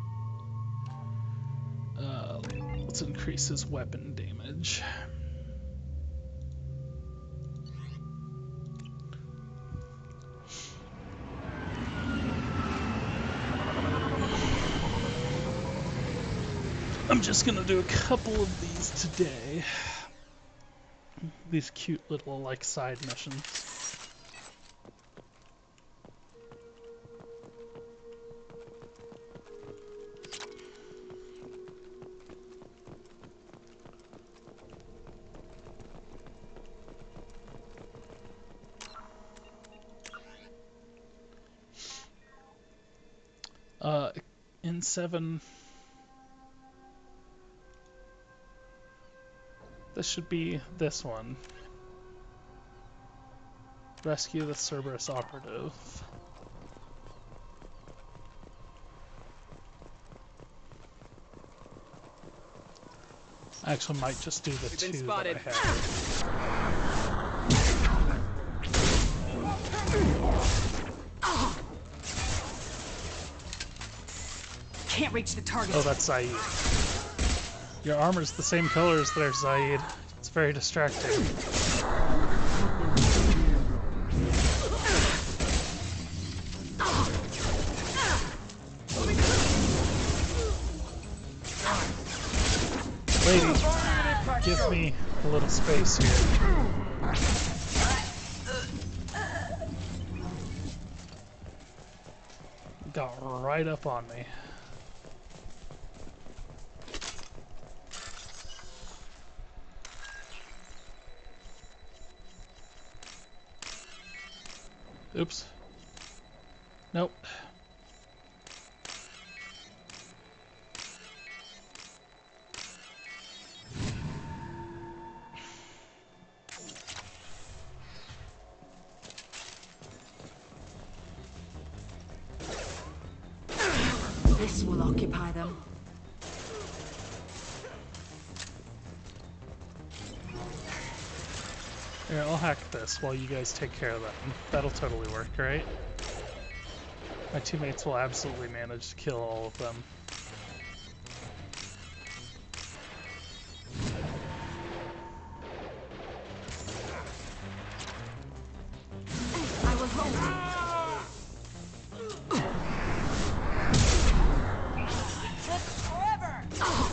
Let's increase his weapon damage. I'm just gonna do a couple of these today. These cute little, like, side missions. In 7... This should be this one. Rescue the Cerberus operative. I actually might just do the two that I have. Can't reach the target. Oh, that's Zaid. Your armor's the same color as theirs, Zaid. It's very distracting. Lady, give me a little space here. Got right up on me. Oops. Nope. This will occupy them. Here, I'll hack this while you guys take care of that. That'll totally work, right? My teammates will absolutely manage to kill all of them. I will hold. Forever! Oh.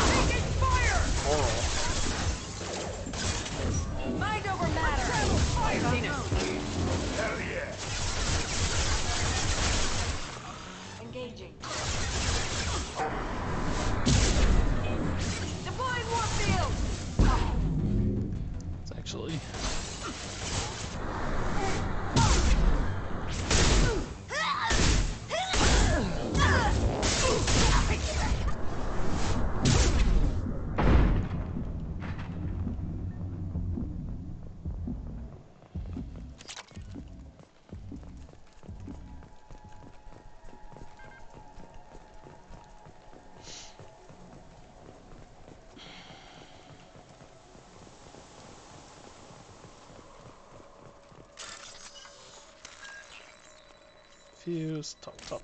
Taking fire! Oral. Mind over matter! Fire! Hell yeah! Engaging. Deploying warfield! It's actually... Fuse, top.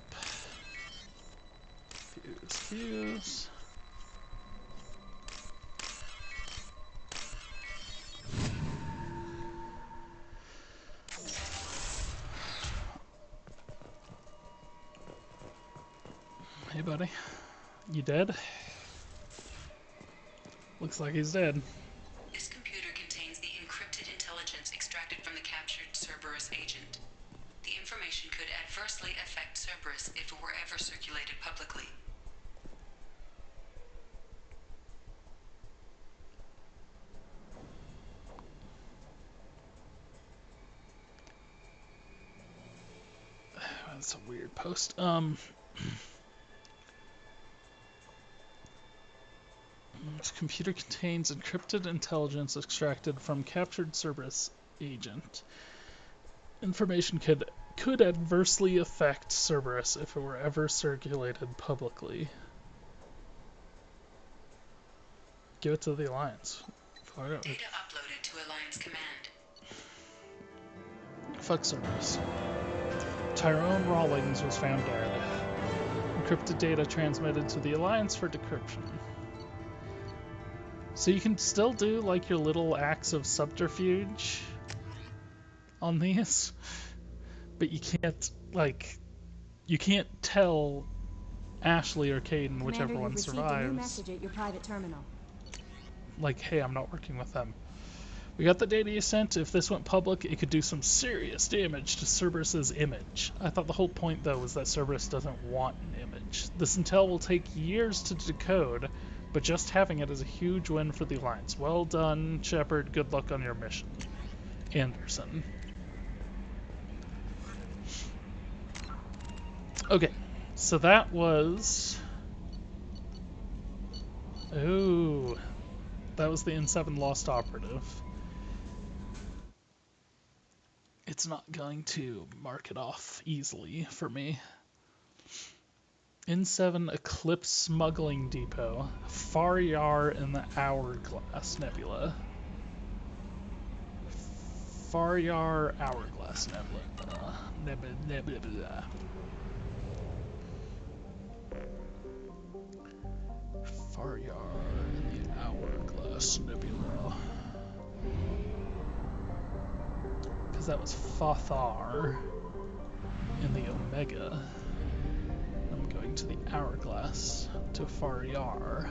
Fuse. Hey, buddy. You dead? Looks like he's dead. This computer contains the encrypted intelligence extracted from the captured Cerberus agent. The information could adversely affect Cerberus if it were ever circulated publicly. That's a weird post. This computer contains encrypted intelligence extracted from captured Cerberus agent. Information could adversely affect Cerberus if it were ever circulated publicly. Give it to the Alliance. Data uploaded to Alliance Command. Fuck Cerberus. Tyrone Rawlings was found dead. Encrypted data transmitted to the Alliance for decryption. So you can still do like your little acts of subterfuge on these, but you can't you can't tell Ashley or Caden, whichever one survives. A new message at your private terminal. Like, hey, I'm not working with them. We got the data you sent. If this went public, it could do some serious damage to Cerberus's image. I thought the whole point, though, was that Cerberus doesn't want an image. This intel will take years to decode, but just having it is a huge win for the Alliance. Well done, Shepard. Good luck on your mission. Anderson. Okay, so that was... Ooh, that was the N7 Lost Operative. It's not going to mark it off easily for me. N7 Eclipse Smuggling Depot. Faryar in the Hourglass Nebula. Faryar Hourglass Nebula. Faryar in the Hourglass Nebula. Because that was Fathar in the Omega. I'm going to the Hourglass. to Far Yar.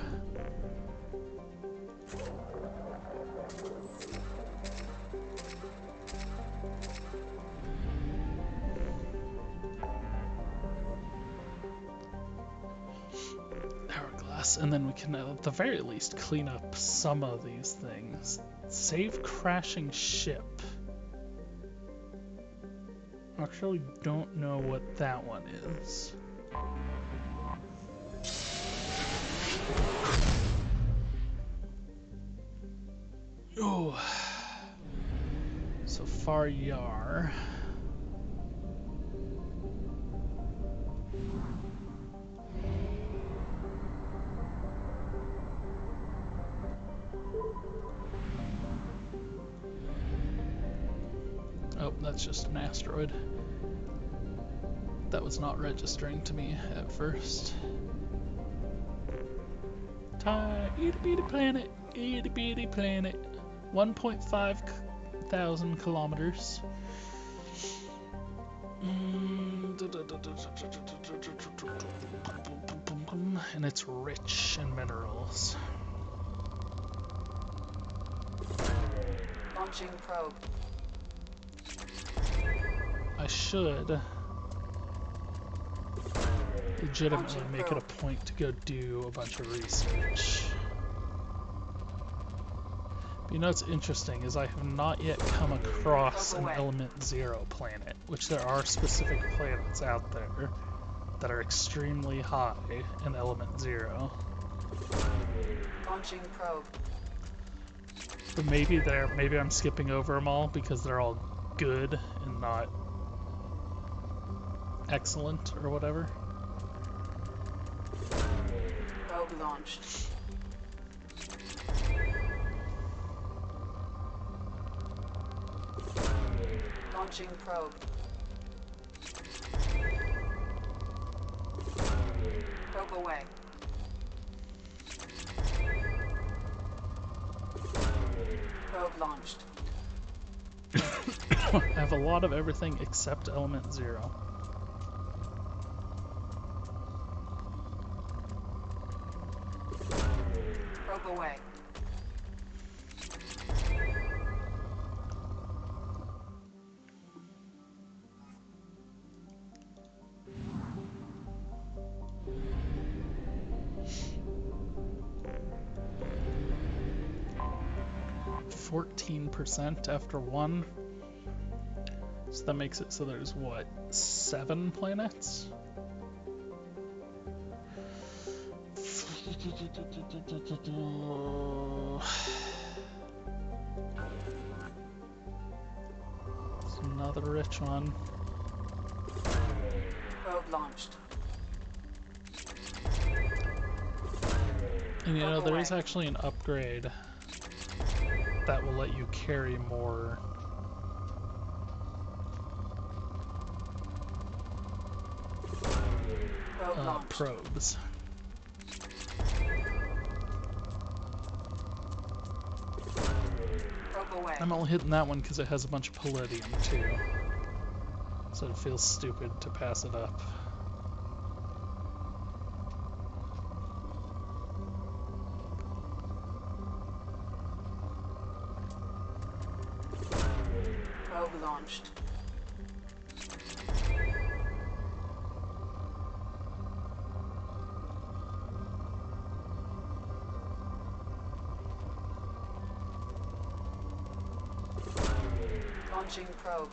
Hourglass, and then we can at the very least clean up some of these things. Save crashing ship. Actually, don't know what that one is. Oh, so Far Yar. Oh, that's just an asteroid. That was not registering to me at first. Itty bitty planet, itty bitty planet. 1.5 thousand kilometers. And it's rich in minerals. Launching probe. I should legitimately make it a point to go do a bunch of research. But you know what's interesting is I have not yet come across an Element 0 planet, which there are specific planets out there that are extremely high in Element 0. Launching probe. But maybe I'm skipping over them all because they're all good and not excellent or whatever. Probe launched. Launching probe. Probe away. Probe launched. I have a lot of everything except Element 0. Probe away. %, after one. So that makes it so there's what, 7 planets? It's another rich one. Probe launched. And you know, there is actually an upgrade that will let you carry more probes. I'm only hitting that one because it has a bunch of palladium too, so it feels stupid to pass it up. Probe launched. Launching probe.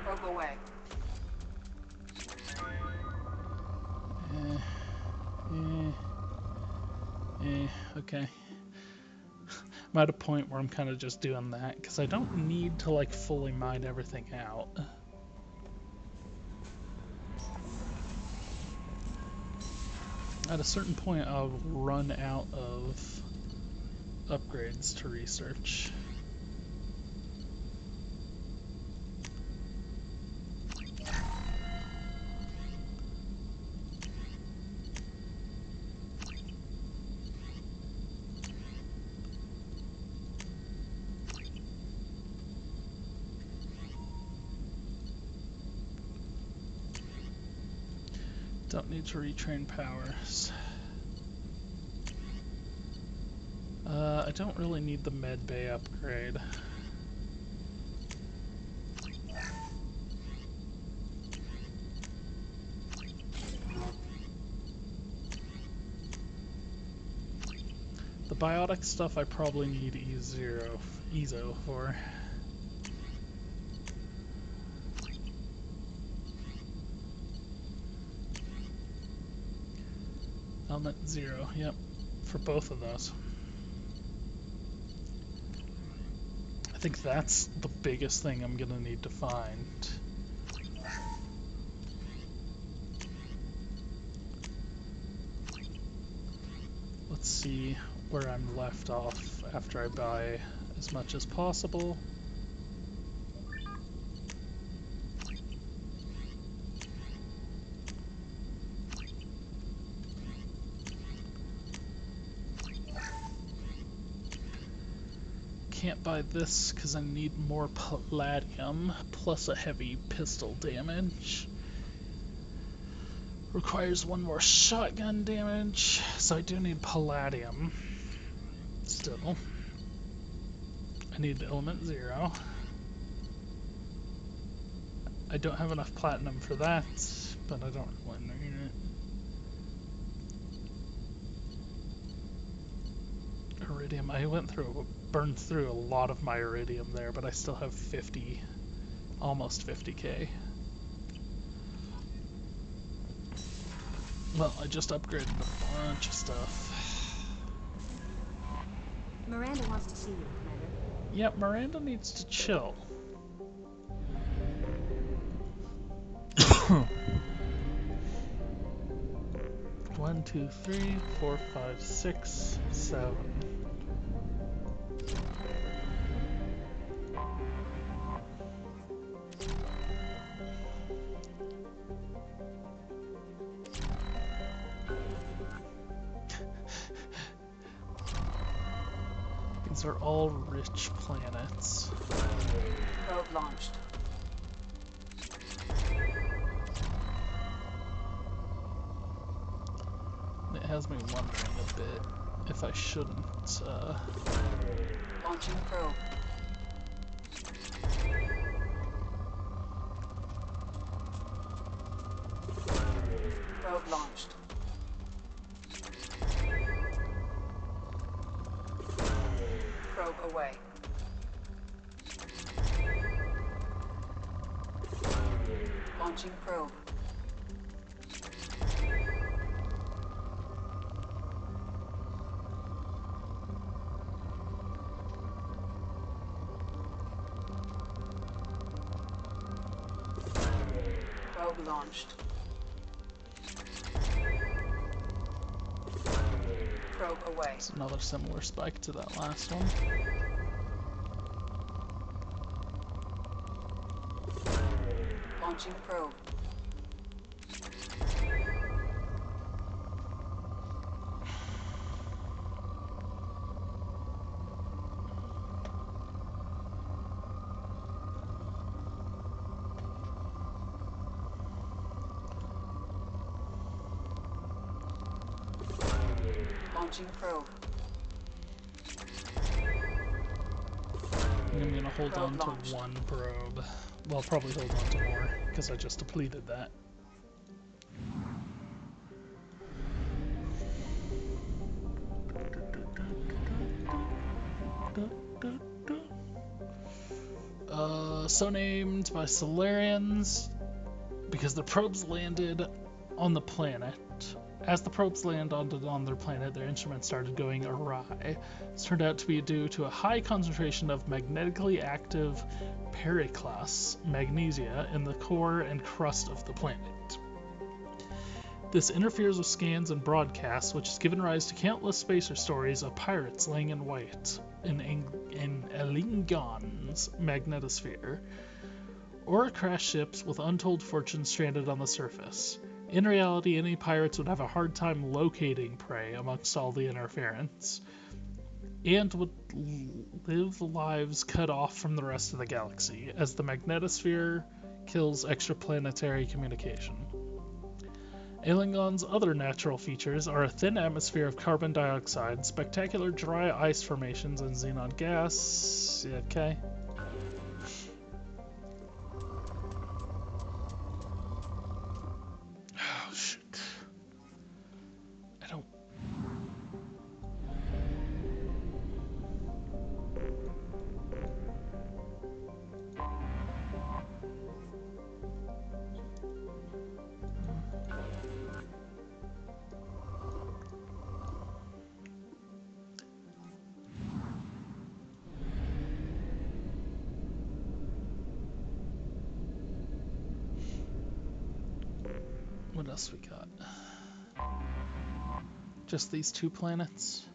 Probe away. Okay. I'm at a point where I'm kind of just doing that because I don't need to like fully mine everything out. At a certain point, I'll run out of upgrades to research. Don't need to retrain powers. I don't really need the med bay upgrade. The biotic stuff I probably need EZO for. Element 0, yep, for both of those. I think that's the biggest thing I'm gonna need to find. Let's see where I'm left off after I buy as much as possible. Can't buy this because I need more palladium plus a heavy pistol damage. Requires one more shotgun damage, so I do need palladium. Still, I need element 0. I don't have enough platinum for that, but I don't really need it. Iridium, I burned through a lot of my iridium there, but I still have 50, almost 50k. Well, I just upgraded a bunch of stuff. Miranda wants to see you, Commander. Yep, Miranda needs to chill. One, two, 3, 4, 5, 6, 7. These are all rich planets. Probe launched. It has me wondering a bit if I shouldn't, Launching probe. Probe launched. Probe away. Launching probe. Probe launched. Probe away. It's another similar spike to that last one. Launching probe. Launching probe. I'm gonna hold on to one probe. Well, probably hold on to more, because I just depleted that. So named by Solarians, because the probes landed on the planet. As the probes landed on their planet, their instruments started going awry. This turned out to be due to a high concentration of magnetically active periclase magnesia in the core and crust of the planet. This interferes with scans and broadcasts, which has given rise to countless spacer stories of pirates laying in wait in Elingon's magnetosphere, or crash ships with untold fortunes stranded on the surface. In reality, any pirates would have a hard time locating prey amongst all the interference, and would live lives cut off from the rest of the galaxy, as the magnetosphere kills extraplanetary communication. Ailingon's other natural features are a thin atmosphere of carbon dioxide, spectacular dry ice formations, and xenon gas. Okay. Oh, shit. I don't... What else we got? Just these 2 planets?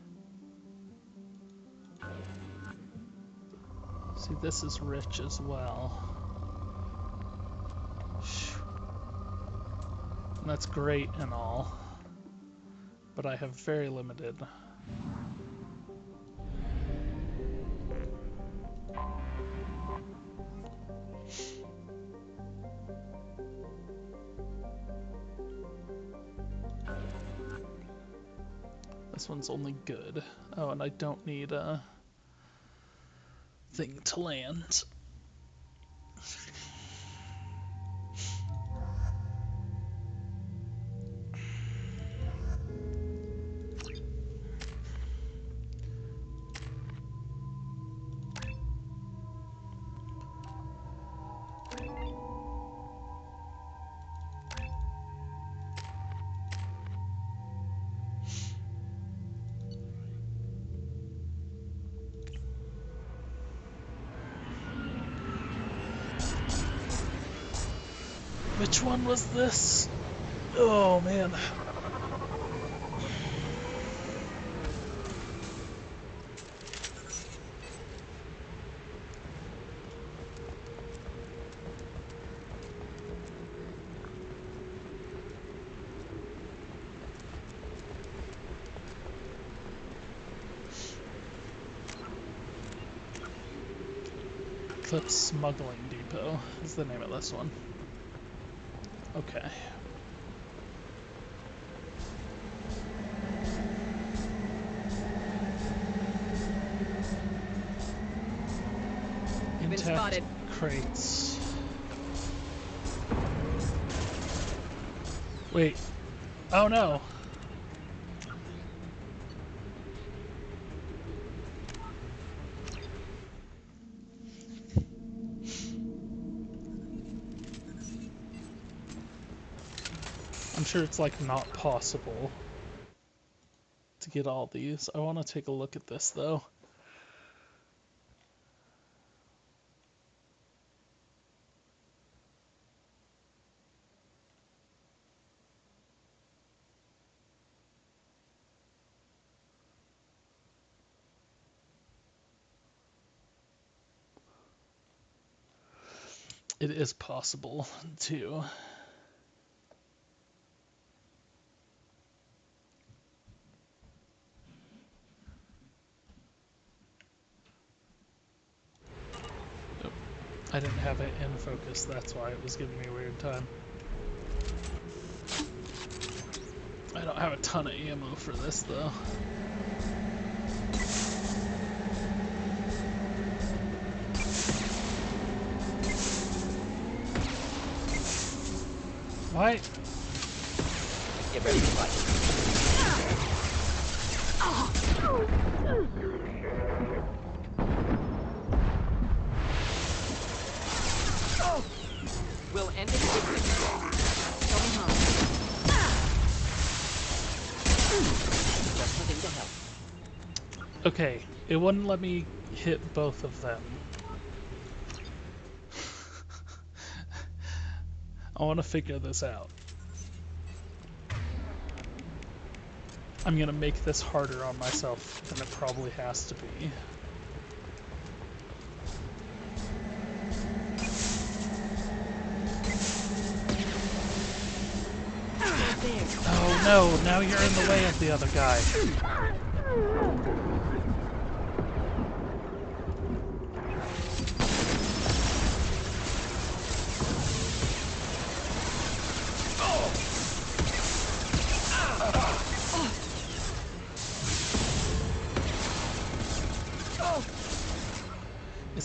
See, this is rich as well. And that's great and all, but I have very limited. This one's only good. Oh, and I don't need a thing to land. Which one was this? Oh man. Eclipse Smuggling Depot is the name of this one. Okay. You've been spotted. Crates. Wait. Oh no. I'm sure it's like not possible to get all these. I want to take a look at this though. It is possible to. I didn't have it in focus, that's why it was giving me a weird time. I don't have a ton of ammo for this though. Why? Get ready to fight. We'll end it quickly. Show me how. Just nothing to help. Okay, it wouldn't let me hit both of them. I want to figure this out. I'm gonna make this harder on myself than it probably has to be. Oh no, now you're in the way of the other guy.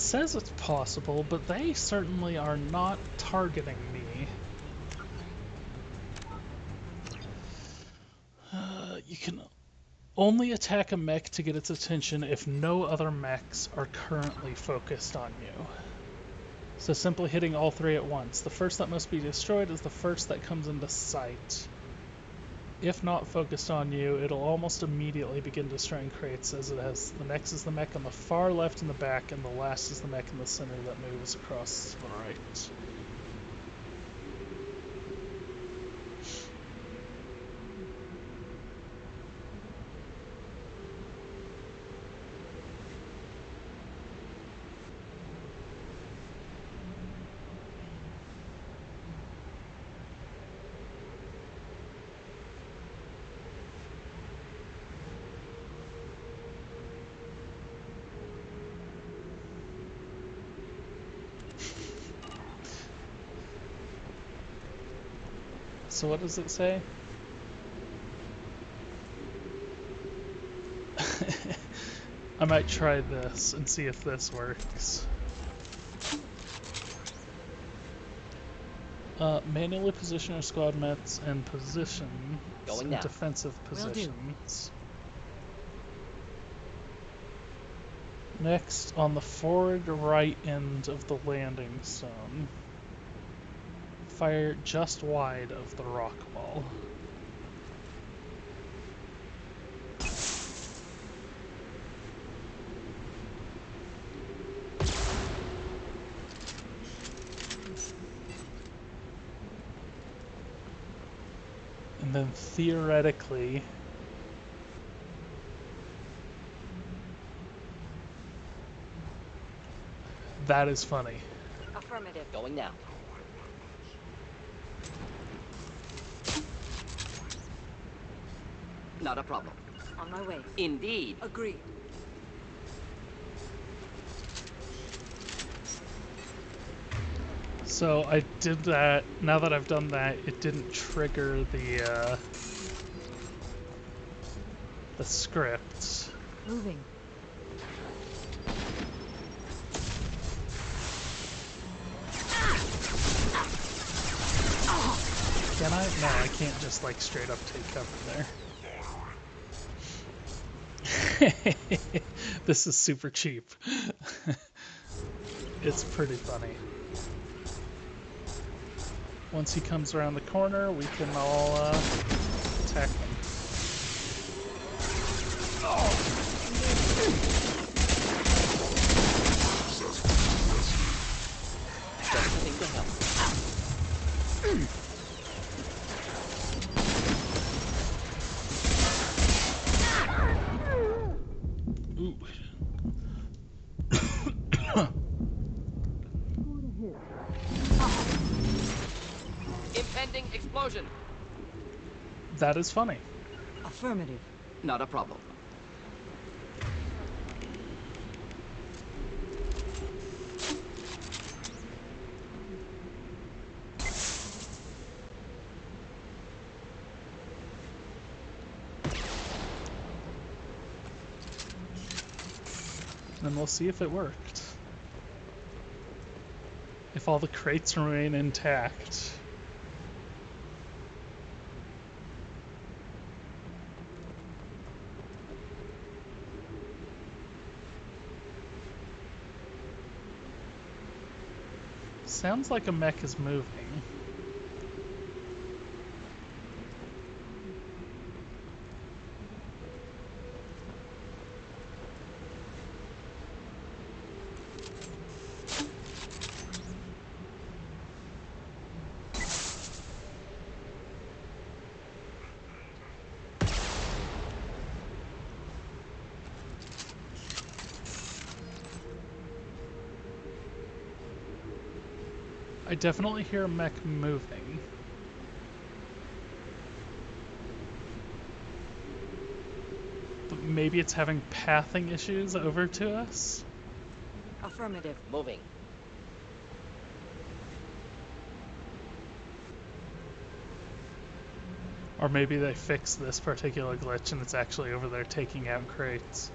says it's possible, but they certainly are not targeting me. You can only attack a mech to get its attention if no other mechs are currently focused on you. So simply hitting all three at once. The first that must be destroyed is the first that comes into sight. If not focused on you, it'll almost immediately begin destroying crates, as it has. The next is the mech on the far left in the back, and the last is the mech in the center that moves across to the right. So what does it say? I might try this and see if this works. Manually position your squad mates in position in defensive positions. Next, on the forward right end of the landing zone, fire just wide of the rock wall. And then theoretically, that is funny. Affirmative. Going now. Not a problem. On my way. Indeed. Agreed. So I did that. Now that I've done that, it didn't trigger the script. Moving. Can I? No, I can't just like straight up take cover there. This is super cheap. It's pretty funny. Once he comes around the corner, we can all attack him. Just something to help. Ooh. Impending explosion. That is funny. Affirmative. Not a problem. And we'll see if it worked. If all the crates remain intact. Sounds like a mech is moving. I definitely hear a mech moving. But maybe it's having pathing issues over to us? Affirmative. Moving. Or maybe they fixed this particular glitch and it's actually over there taking out crates.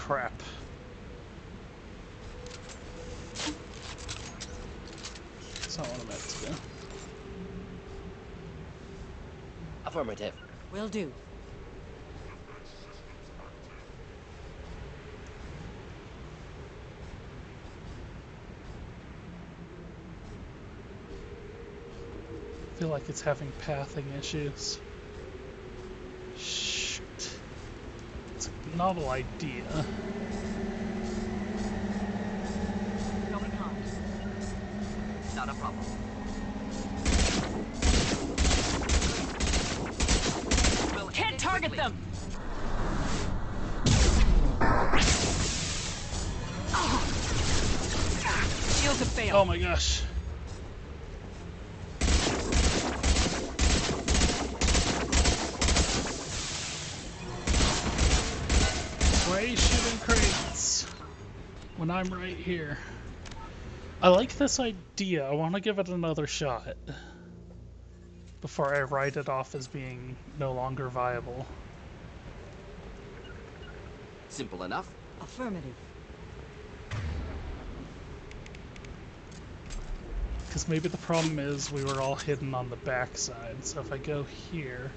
crap. That's not what I meant to do. Affirmative. Will do. I feel like it's having pathing issues. Shoot. It's a novel idea. Going on. Not a problem. Can't target them! Shields have failed. Oh my gosh. Why are you shooting crates when I'm right here? I like this idea. I want to give it another shot before I write it off as being no longer viable. Simple enough. Affirmative. Because maybe the problem is we were all hidden on the backside. So if I go here...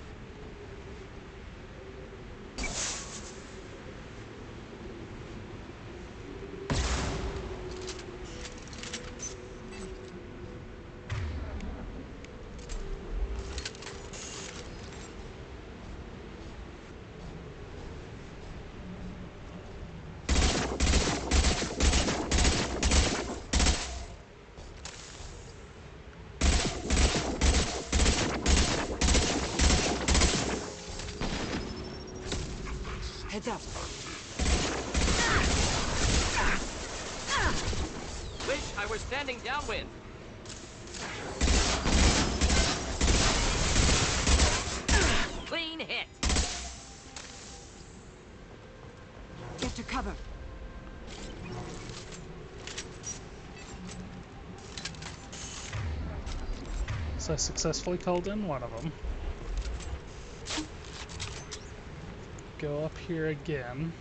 Heads up. Wish I were standing downwind. Clean hit. Get to cover. So I successfully called in one of them. Go up here again.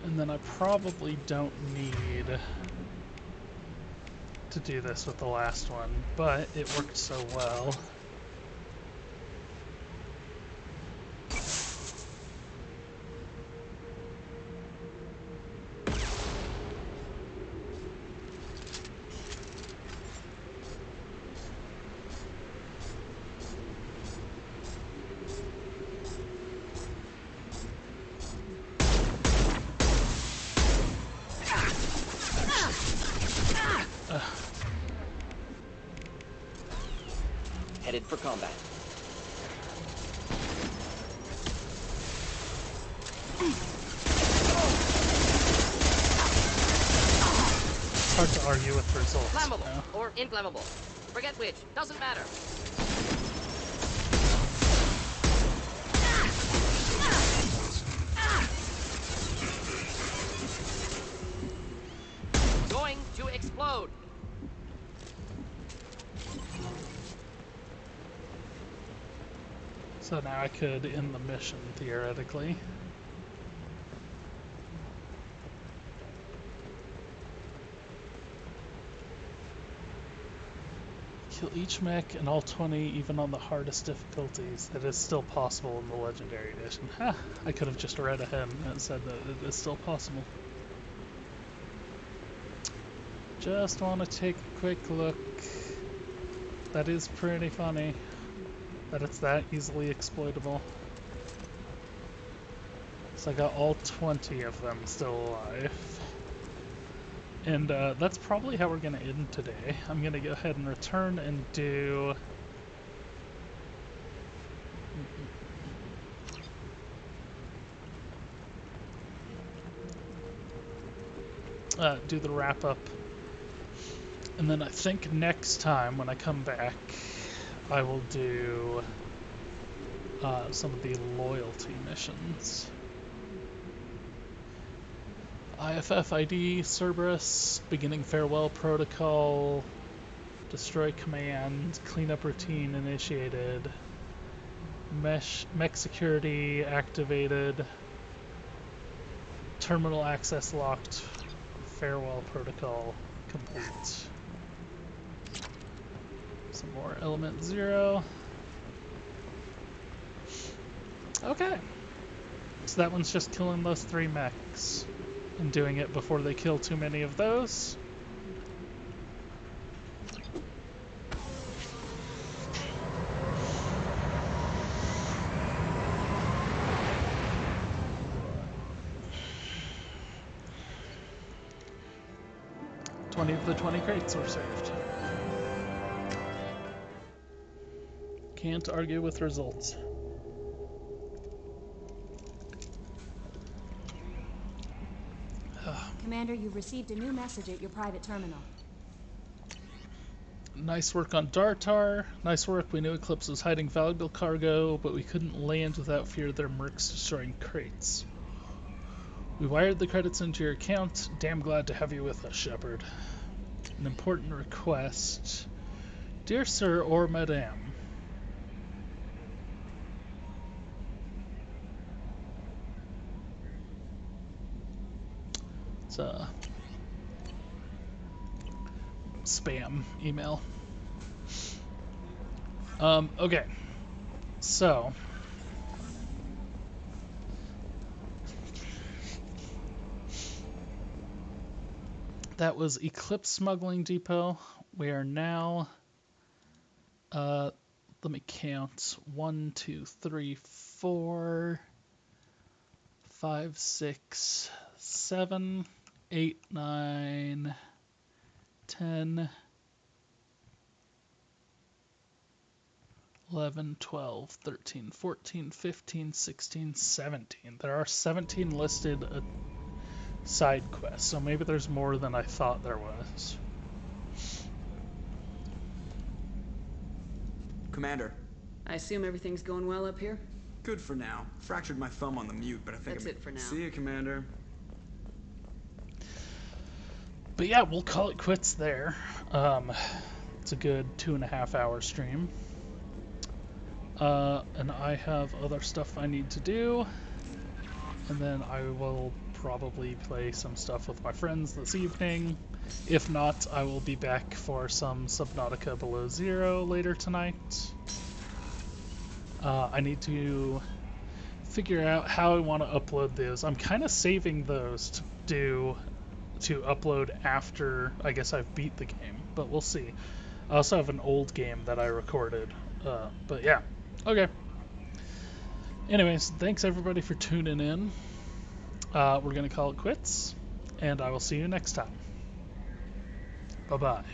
And then I probably don't need to do this with the last one, but it worked so well. Headed for combat. It's hard to argue with results. Flammable or inflammable. Forget which. Doesn't matter. Going to explode. So now I could end the mission, theoretically. Kill each mech and all 20, even on the hardest difficulties. That is still possible in the Legendary Edition. Ha! I could have just read ahead and said that it is still possible. Just want to take a quick look. That is pretty funny that it's that easily exploitable. So I got all 20 of them still alive. And that's probably how we're going to end today. I'm going to go ahead and return and do... do the wrap-up. And then I think next time when I come back, I will do some of the loyalty missions. IFF-ID, Cerberus, beginning farewell protocol, destroy command, cleanup routine initiated, mech security activated, terminal access locked, farewell protocol complete. Some more element 0. Okay. So that one's just killing those 3 mechs. And doing it before they kill too many of those. Twenty of the 20 crates were saved. Can't argue with results. Commander, you've received a new message at your private terminal. Nice work on Dartar. Nice work. We knew Eclipse was hiding valuable cargo, but we couldn't land without fear of their mercs destroying crates. We wired the credits into your account. Damn glad to have you with us, Shepard. An important request. Dear Sir or Madame, it's a spam email. Okay. So that was Eclipse Smuggling Depot. We are now, let me count, 1, 2, 3, 4, 5, 6, 7, 8, 9, 10, 11, 12, 13, 14, 15, 16, 17. There are 17 listed side quests, so maybe there's more than I thought there was. Commander. I assume everything's going well up here? Good for now. Fractured my thumb on the mute, but I think That's it for now. See you, Commander. But yeah, we'll call it quits there. It's a good 2.5 hour stream. And I have other stuff I need to do. And then I will probably play some stuff with my friends this evening. If not, I will be back for some Subnautica Below Zero later tonight. I need to figure out how I want to upload those. I'm kind of saving those to upload after I guess I've beat the game, but we'll see. I also have an old game that I recorded, but yeah. Okay. Anyways, thanks everybody for tuning in. We're gonna call it quits, and I will see you next time. Bye-bye.